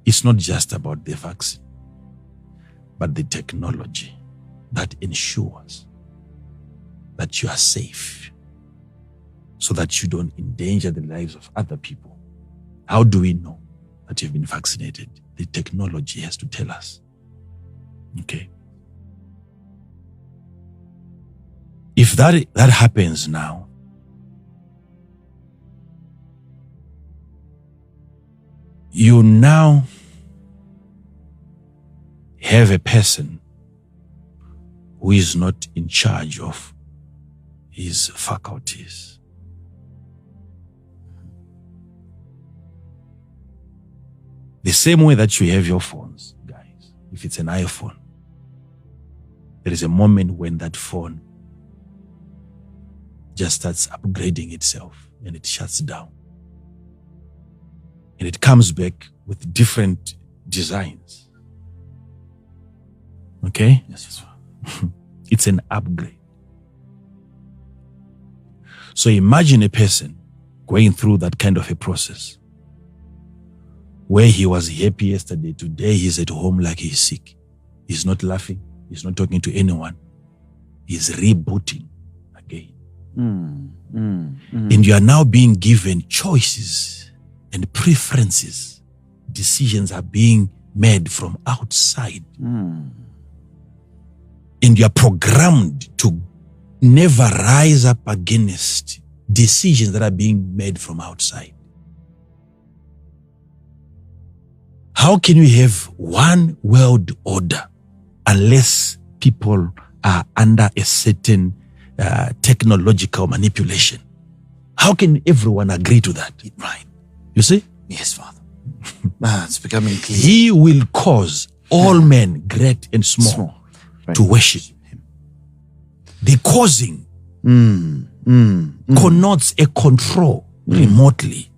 It's not just about the vaccine, but the technology that ensures that you are safe so that you don't endanger the lives of other people. How do we know that you've been vaccinated? The technology has to tell us. Okay. If that happens now, you now have a person who is not in charge of his faculties. The same way that you have your phones, guys, if it's an iPhone, there is a moment when that phone just starts upgrading itself and it shuts down. And it comes back with different designs. Okay? Yes. It's an upgrade. So imagine a person going through that kind of a process where he was happy yesterday, today he's at home like he's sick. He's not laughing. He's not talking to anyone. He's rebooting again. And you are now being given choices and preferences. Decisions are being made from outside. And you are programmed to never rise up against decisions that are being made from outside. How can we have one world order unless people are under a certain technological manipulation? How can everyone agree to that? Right. You see? Yes, Father. It's becoming clear. He will cause all men, great and small, Right. to worship him. The causing connotes a control remotely.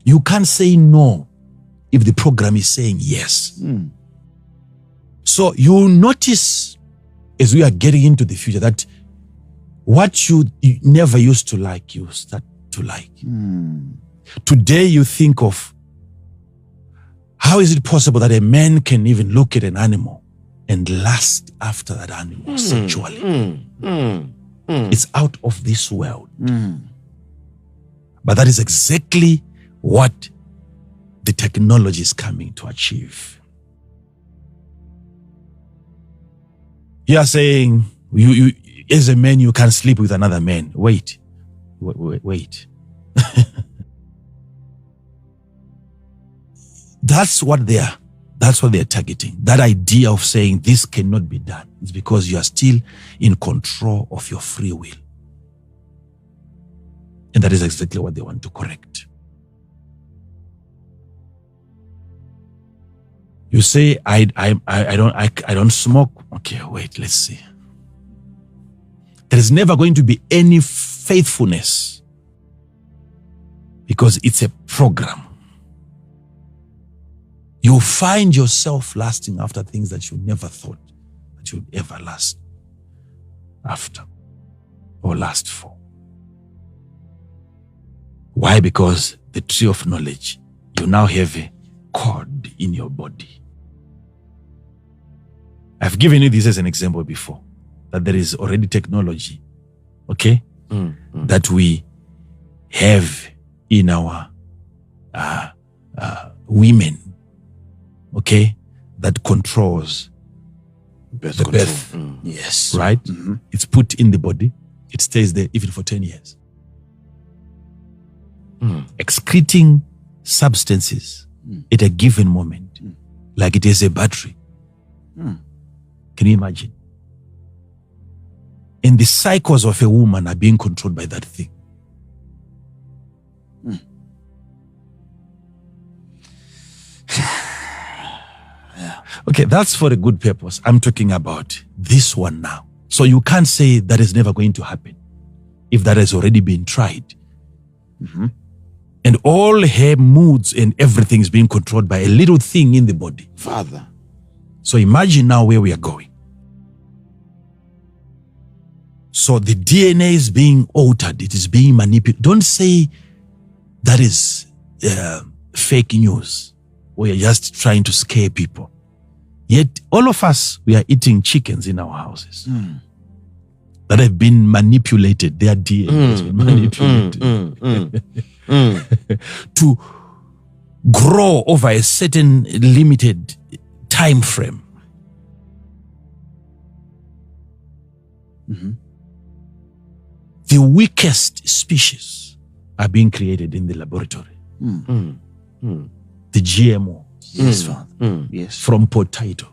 You can't say no if the program is saying yes. So you notice as we are getting into the future that what you never used to like, you start to like. Today you think of how is it possible that a man can even look at an animal and lust after that animal sexually. It's out of this world. But that is exactly what the technology is coming to achieve. You are saying, you as a man, you can sleep with another man. Wait. That's what they are targeting. That idea of saying this cannot be done is because you are still in control of your free will. And that is exactly what they want to correct. You say, I don't smoke. Okay, wait, let's see. There is never going to be any faithfulness because it's a program. You find yourself lasting after things that you never thought that you'd ever last after or last for. Why? Because the tree of knowledge, you now have a cord in your body. I've given you this as an example before, that there is already technology, okay, that we have in our women, okay, that controls the birth. Yes. Right? It's put in the body. It stays there even for 10 years. Excreting substances at a given moment, like it is a battery. Can you imagine? And the cycles of a woman are being controlled by that thing. Okay, that's for a good purpose. I'm talking about this one now. So you can't say that is never going to happen if that has already been tried. And all her moods and everything is being controlled by a little thing in the body. Father. So imagine now where we are going. So the DNA is being altered. It is being manipulated. Don't say that is fake news or you're just trying to scare people. Yet all of us, we are eating chickens in our houses that have been manipulated. Their DNA has been manipulated to grow over a certain limited time frame. The weakest species are being created in the laboratory. The GMO. Yes, Father. Yes. From potato,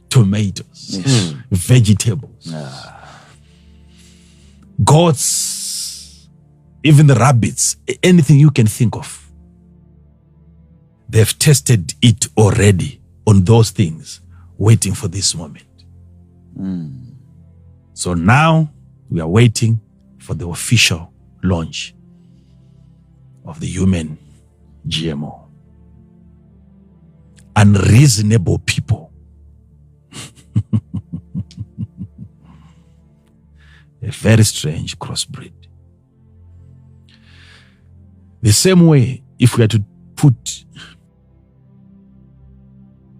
tomatoes, vegetables, goats, even the rabbits, anything you can think of. They've tested it already on those things, waiting for this moment. So now we are waiting for the official launch of the human GMO. Unreasonable people. A very strange crossbreed. The same way, if we are to put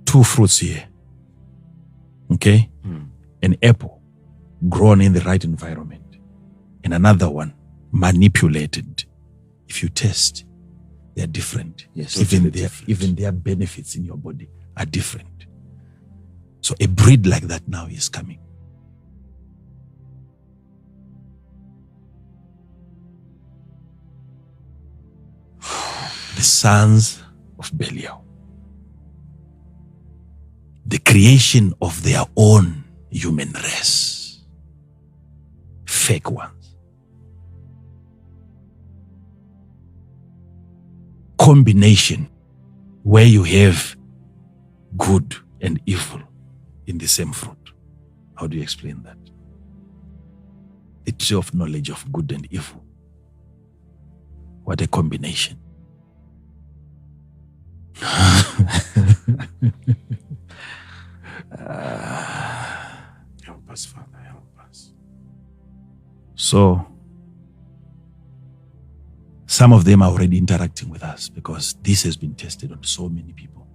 two fruits here, okay? An apple grown in the right environment and another one manipulated. If you test, they are different. Yes, even their benefits in your body are different. So a breed like that now is coming. The sons of Belial. The creation of their own human race. Fake ones. Combination where you have good and evil in the same fruit. How do you explain that? The tree of knowledge of good and evil. What a combination. Help us, Father, help us. So, some of them are already interacting with us because this has been tested on so many people.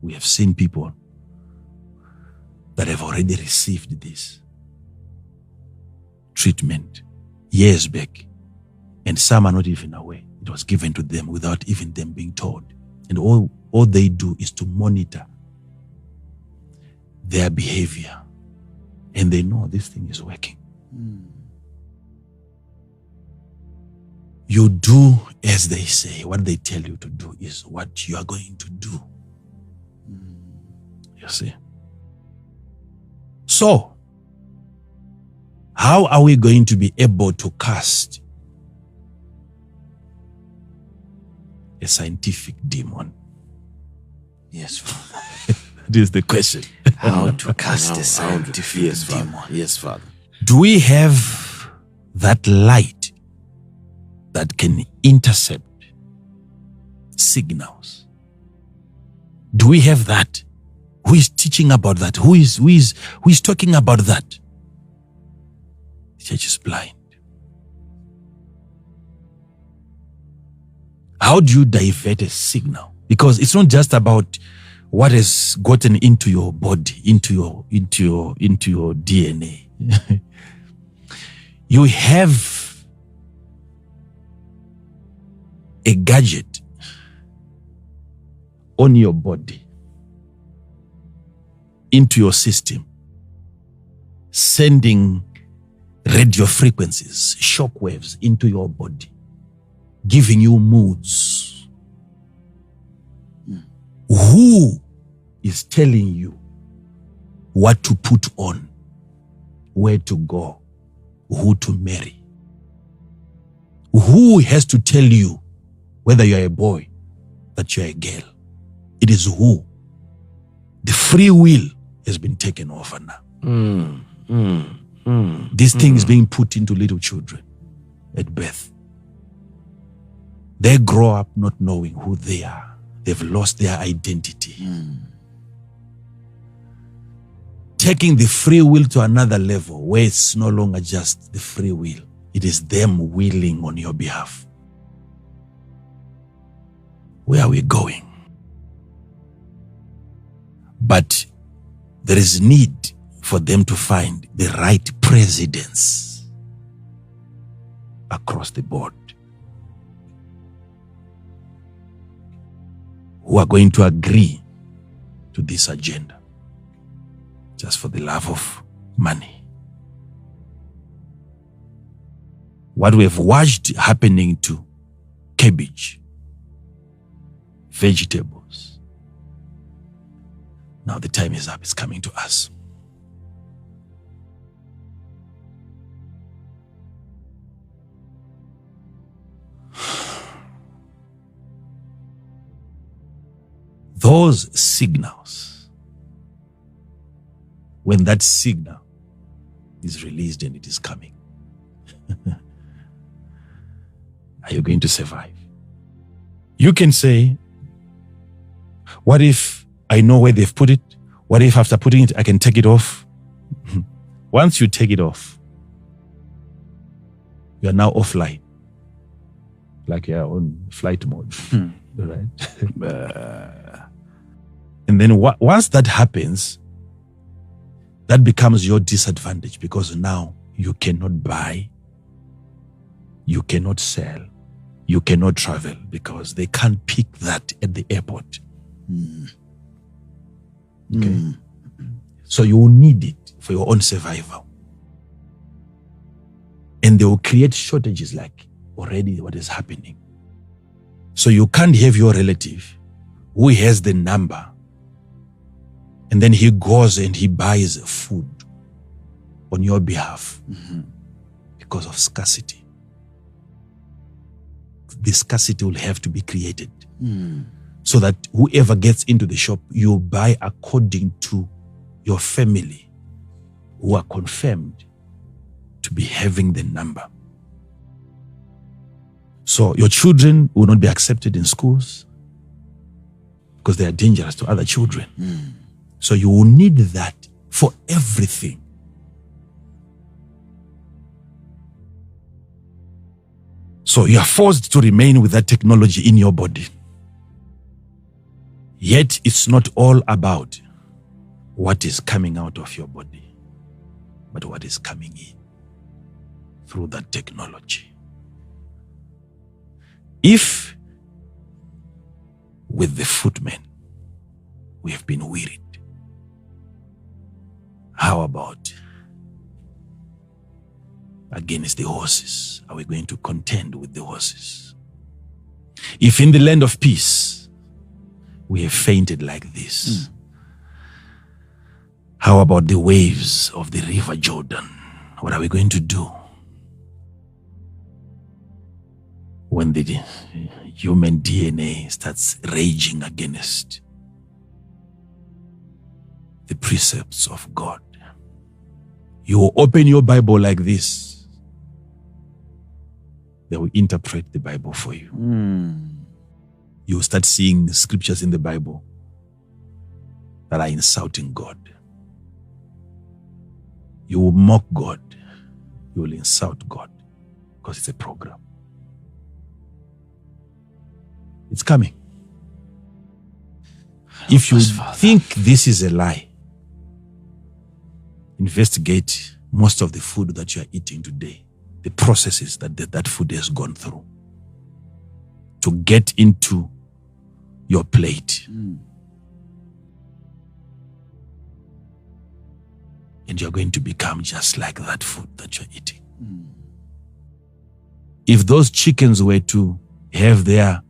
We have seen people that have already received this treatment years back, and some are not even aware. It was given to them without even them being told. And all they do is to monitor their behavior. And they know this thing is working. You do as they say. What they tell you to do is what you are going to do. You see? So, how are we going to be able to cast a scientific demon? Yes, Father. This is the question. How to cast a scientific demon? Yes, Father. Do we have that light that can intercept signals? Do we have that? Who is teaching about that? Who is talking about that? The church is blind. How do you divert a signal? Because it's not just about what has gotten into your body, into your DNA. You have a gadget on your body, into your system, sending radio frequencies, shock waves into your body, giving you moods. Who is telling you what to put on, where to go, who to marry? Who has to tell you whether you're a boy, that you're a girl? It is who? The free will has been taken over now. This thing is being put into little children at birth. They grow up not knowing who they are. They've lost their identity. Taking the free will to another level where it's no longer just the free will. It is them willing on your behalf. Where are we going? But there is need for them to find the right presidents across the board who are going to agree to this agenda just for the love of money. What we have watched happening to cabbage, vegetables, now the time is up, it's coming to us. Those signals, when that signal is released and it is coming, are you going to survive? You can say, what if I know where they've put it? What if after putting it, I can take it off? Once you take it off, you are now offline. Like you're on flight mode, right? And then once that happens, that becomes your disadvantage because now you cannot buy, you cannot sell, you cannot travel because they can't pick that at the airport. Okay? So you will need it for your own survival. And they will create shortages like already what is happening. So you can't have your relative who has the number and then he goes and he buys food on your behalf because of scarcity. The scarcity will have to be created so that whoever gets into the shop, you buy according to your family who are confirmed to be having the number. So your children will not be accepted in schools because they are dangerous to other children. So you will need that for everything. So you are forced to remain with that technology in your body. Yet it's not all about what is coming out of your body, but what is coming in through that technology. If with the footmen we have been wearied, how about against the horses? Are we going to contend with the horses? If in the land of peace we have fainted like this, how about the waves of the river Jordan? What are we going to do when the human DNA starts raging against the precepts of God? You will open your Bible like this. They will interpret the Bible for you. You will start seeing the scriptures in the Bible that are insulting God. You will mock God. You will insult God because it's a program. It's coming. If you think this is a lie, investigate most of the food that you are eating today, the processes that food has gone through to get into your plate. And you're going to become just like that food that you're eating. If those chickens were to have their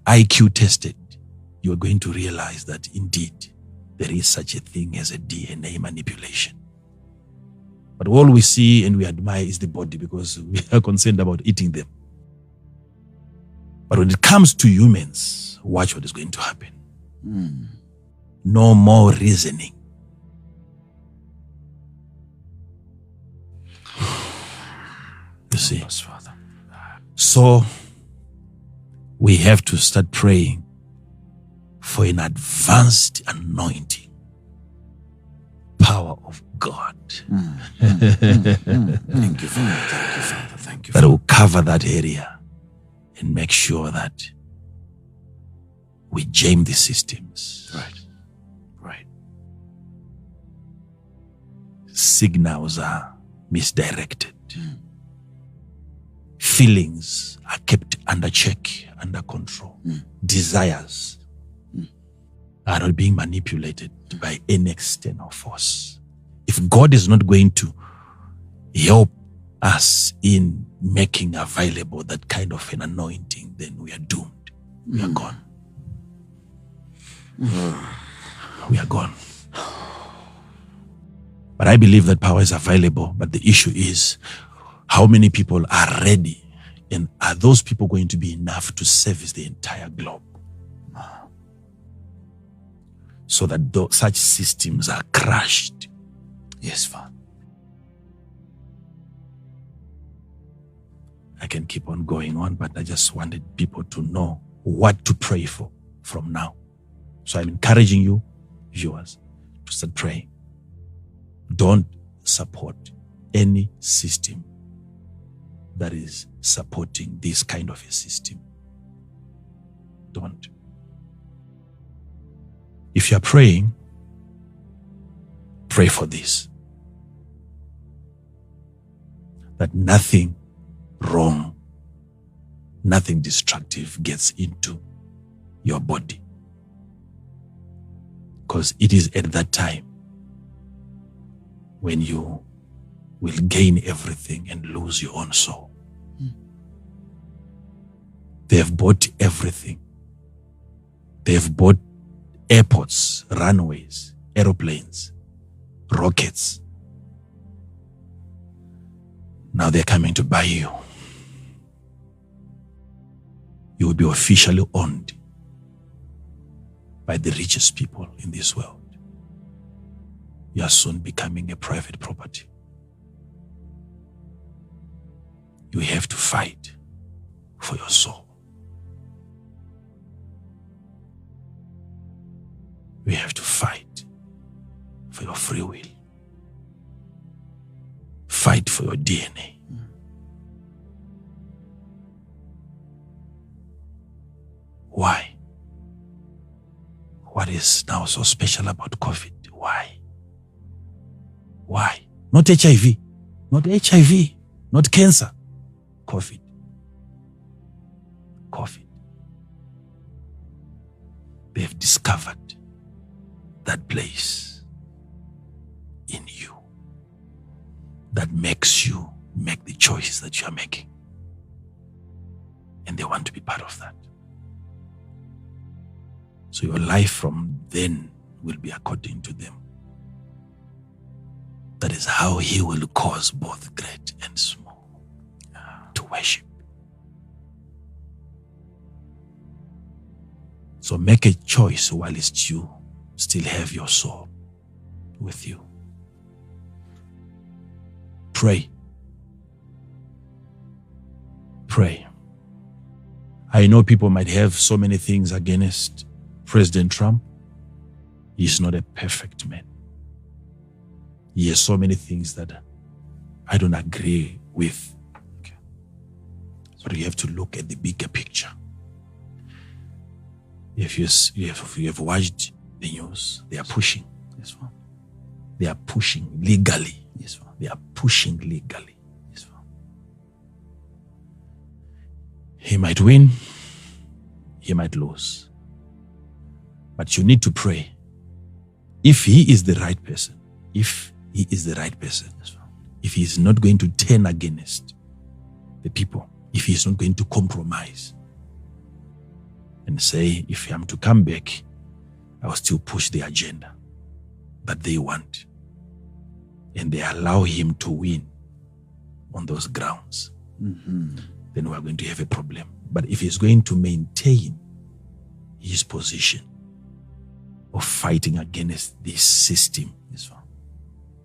IQ tested, you're going to realize that indeed there is such a thing as a DNA manipulation. But all we see and we admire is the body because we are concerned about eating them. But when it comes to humans, watch what is going to happen. No more reasoning. You see? Yes, Father. So we have to start praying for an advanced anointing, power of God. Thank you, Father. Thank you, Father. Thank you, That Father. will cover that area and make sure that we jam the systems. Right. Right. Signals are misdirected. Feelings are kept under check, under control. Desires are not being manipulated by any external force. If God is not going to help us in making available that kind of an anointing, then we are doomed. We are gone. We are gone. But I believe that power is available. But the issue is, how many people are ready? And are those people going to be enough to service the entire globe? So that such systems are crushed. Yes, Father. I can keep on going on, but I just wanted people to know what to pray for from now. So I'm encouraging you, viewers, to start praying. Don't support any system that is supporting this kind of a system. Don't. If you're praying, pray for this. That nothing wrong, nothing destructive gets into your body. Because it is at that time when you will gain everything and lose your own soul. They have bought everything. They have bought airports, runways, aeroplanes, rockets. Now they're coming to buy you. You will be officially owned by the richest people in this world. You are soon becoming a private property. You have to fight for your soul. You have to fight for your free will. Fight for your DNA. Why? What is now so special about COVID? Why? Why? Not HIV, not HIV, not cancer. COVID. COVID. They have discovered that place in you that makes you make the choices that you are making. And they want to be part of that. So your life from then will be according to them. That is how he will cause both great and small to worship. So make a choice whilst you still have your soul with you. Pray. Pray. I know people might have so many things against President Trump. He's not a perfect man. He has so many things that I don't agree with. Okay. But you have to look at the bigger picture. If you have watched the news, they are pushing. Yes, Father. They are pushing legally. Yes, Father. They are pushing legally. Yes, Father. He might win. He might lose. But you need to pray. If he is the right person, if he is the right person, if he is not going to turn against the people, if he is not going to compromise and say, if I am to come back, I will still push the agenda that they want, and they allow him to win on those grounds, then we are going to have a problem. But if he's going to maintain his position of fighting against this system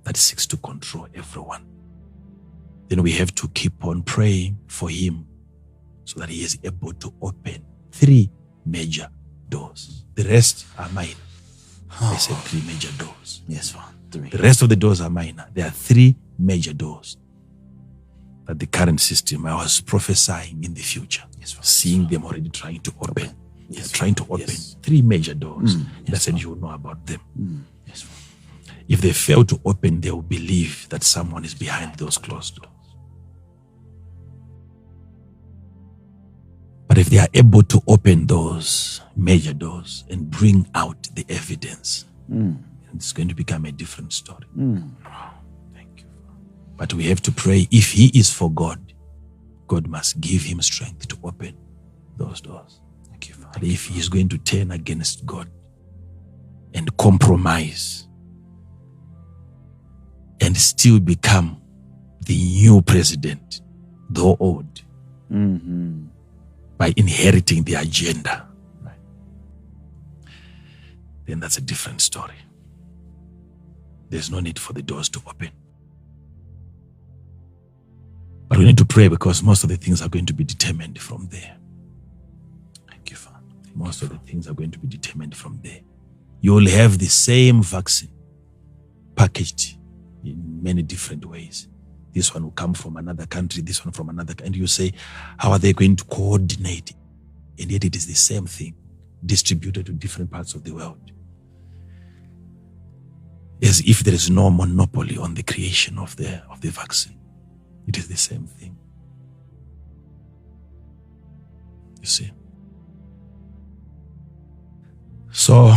that seeks to control everyone, then we have to keep on praying for him so that he is able to open 3 major doors. The rest are minor. I said 3 major doors. Yes, Father. 3. The rest of the doors are minor. There are 3 major doors that the current system, I was prophesying in the future, seeing them already trying to open. They're trying to open 3 major doors. I said you will know about them. Yes, Father. If they fail to open, they will believe that someone is behind those closed doors. But if they are able to open those major doors and bring out the evidence, it's going to become a different story. Thank you. But we have to pray. If he is for God, God must give him strength to open those doors. Thank you, Father. But if he is going to turn against God and compromise and still become the new president, though old, by inheriting the agenda, then that's a different story. There's no need for the doors to open. But we need to pray because most of the things are going to be determined from there. Thank you, Father. Most of the things are going to be determined from there. You will have the same vaccine packaged in many different ways. This one will come from another country, this one from another country. And you say, how are they going to coordinate? And yet it is the same thing, distributed to different parts of the world. As if there is no monopoly on the creation of the vaccine. It is the same thing. You see? So,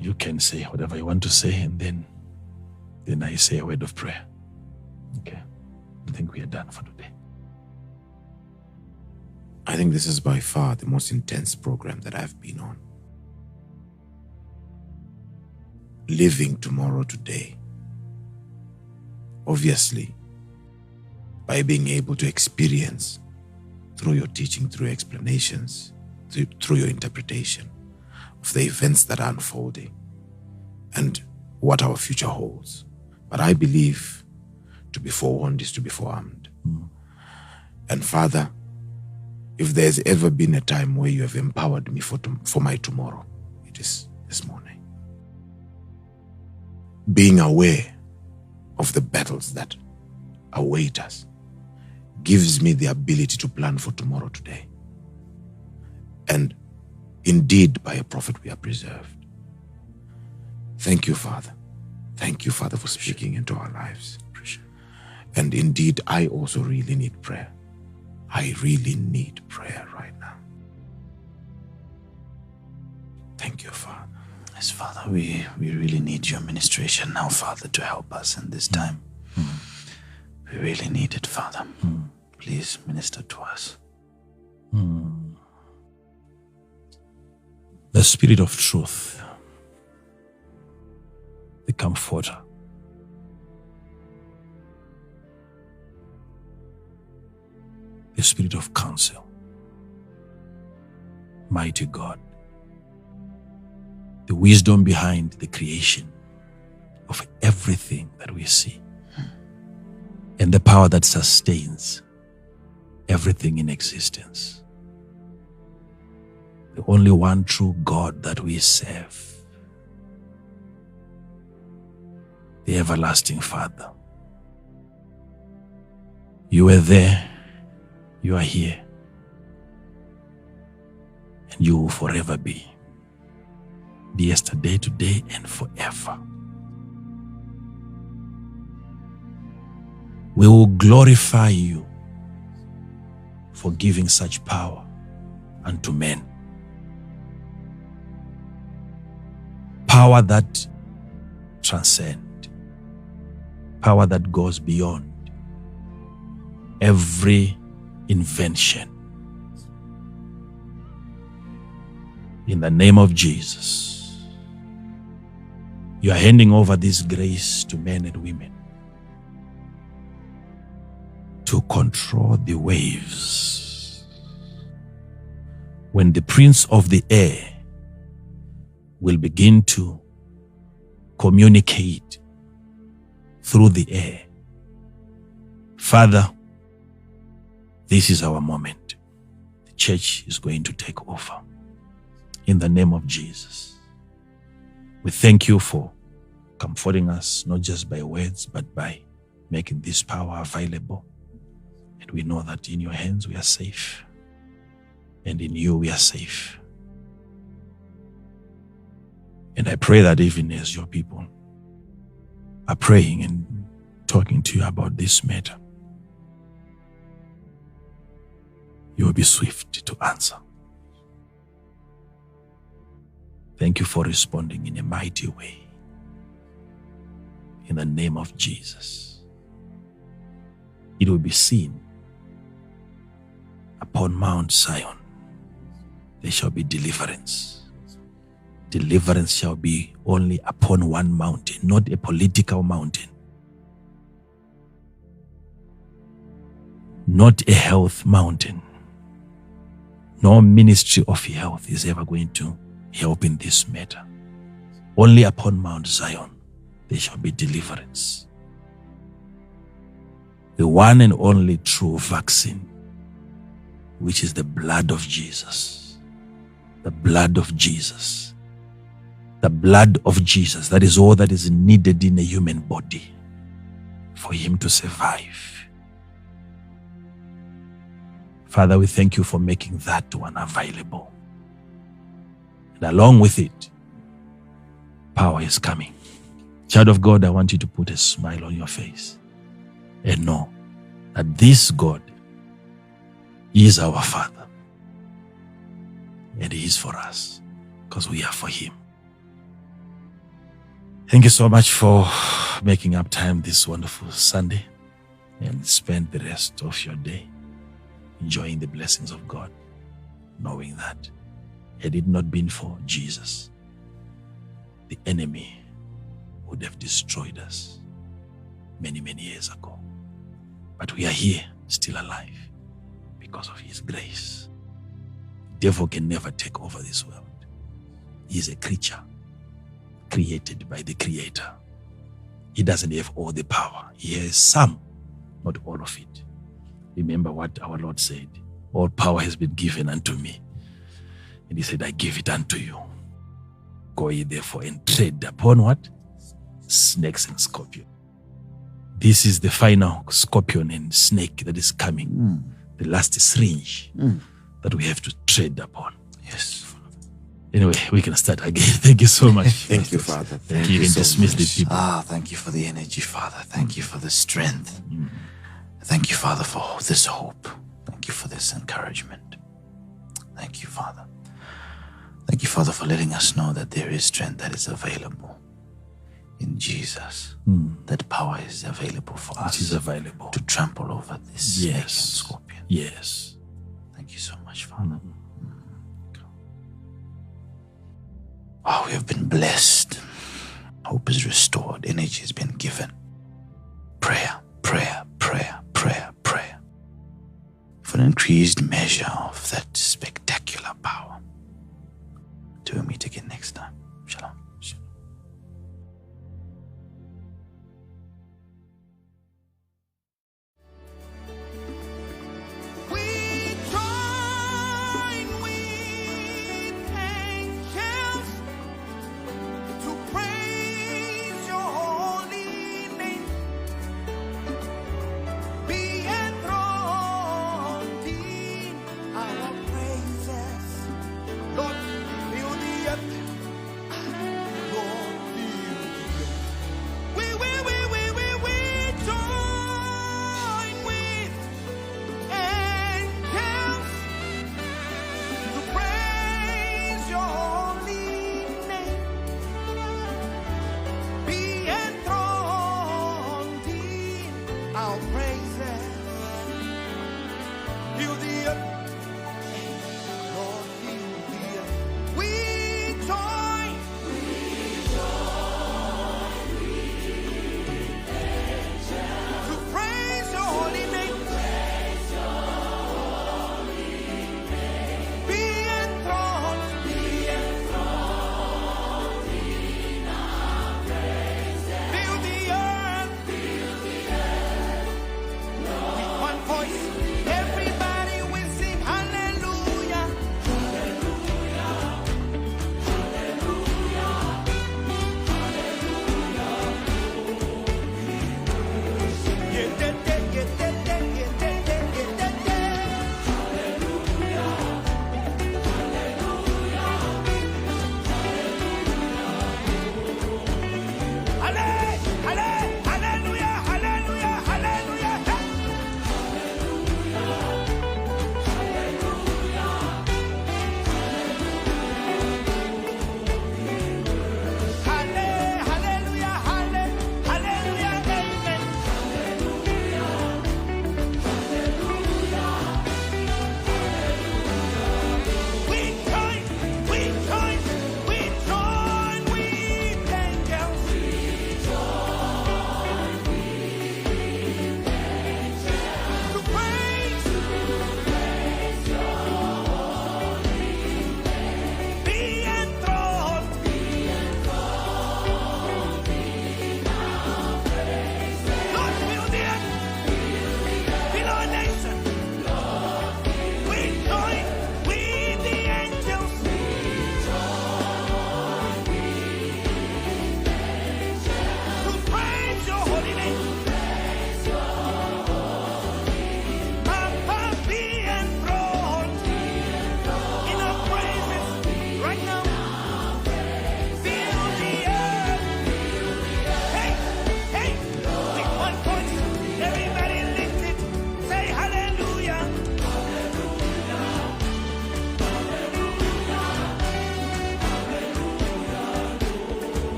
you can say whatever you want to say, and then I say a word of prayer. Okay? I think we are done for today. I think this is by far the most intense program that I've been on. Living tomorrow today. Obviously, by being able to experience through your teaching, through your explanations, through your interpretation of the events that are unfolding and what our future holds. But I believe to be forewarned is to be forearmed. And Father, if there's ever been a time where you have empowered me for my tomorrow, it is this morning. Being aware of the battles that await us gives me the ability to plan for tomorrow today. And indeed, by a prophet we are preserved. Thank you, Father. Thank you, Father, for speaking into our lives. And indeed, I also really need prayer. I really need prayer right now. Thank you, Father. Yes, Father, we really need your ministration now, Father, to help us in this time. We really need it, Father. Please minister to us. The Spirit of truth, the Comforter, the Spirit of counsel, mighty God, the wisdom behind the creation of everything that we see, and the power that sustains everything in existence. The only one true God that we serve, the everlasting Father. You were there, you are here, and you will forever be. Yesterday, today, and forever. We will glorify you for giving such power unto men. Power that transcends, power that goes beyond every invention. In the name of Jesus, you are handing over this grace to men and women to control the waves. When the prince of the air will begin to communicate through the air. Father, this is our moment. The church is going to take over. In the name of Jesus, we thank you for comforting us, not just by words, but by making this power available. And we know that in your hands we are safe. And in you we are safe. And I pray that even as your people are praying and talking to you about this matter, you will be swift to answer. Thank you for responding in a mighty way. In the name of Jesus, it will be seen upon Mount Zion, there shall be deliverance. Deliverance shall be only upon one mountain, not a political mountain, not a health mountain. No ministry of health is ever going to help in this matter. Only upon Mount Zion there shall be deliverance. The one and only true vaccine, which is the blood of Jesus. The blood of Jesus. The blood of Jesus. That is all that is needed in a human body for him to survive. Father, we thank you for making that one available. And along with it, power is coming. Child of God, I want you to put a smile on your face and know that this God is our Father. And he is for us because we are for him. Thank you so much for making up time this wonderful Sunday, and spend the rest of your day enjoying the blessings of God, knowing that had it not been for Jesus, the enemy would have destroyed us many, many years ago. But we are here, still alive, because of his grace. The devil can never take over this world. He is a creature created by the Creator. He doesn't have all the power. He has some, not all of it. Remember what our Lord said, all power has been given unto me. And he said, I give it unto you. Go ye therefore and tread upon what? Snakes and scorpions. This is the final scorpion and snake that is coming. The last syringe that we have to tread upon. Yes. Anyway, we can start again. Thank you so much. Thank you, Father. Thank you. You can dismiss the people. Thank you for the energy, Father. Thank you for the strength. Thank you, Father, for this hope. Thank you for this encouragement. Thank you, Father. Thank you, Father, for letting us know that there is strength that is available in Jesus. That power is available for us. It is available to trample over this snake and scorpion. Yes. Thank you so much, Father. Oh, we have been blessed. Hope is restored. Energy has been given. Prayer, prayer, prayer, prayer, prayer. For an increased measure of that spectacular power. Till we meet again next time. Shalom. We join with angels to praise your holy name. Be enthroned in our praise.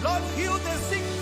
Lord, heal the sick.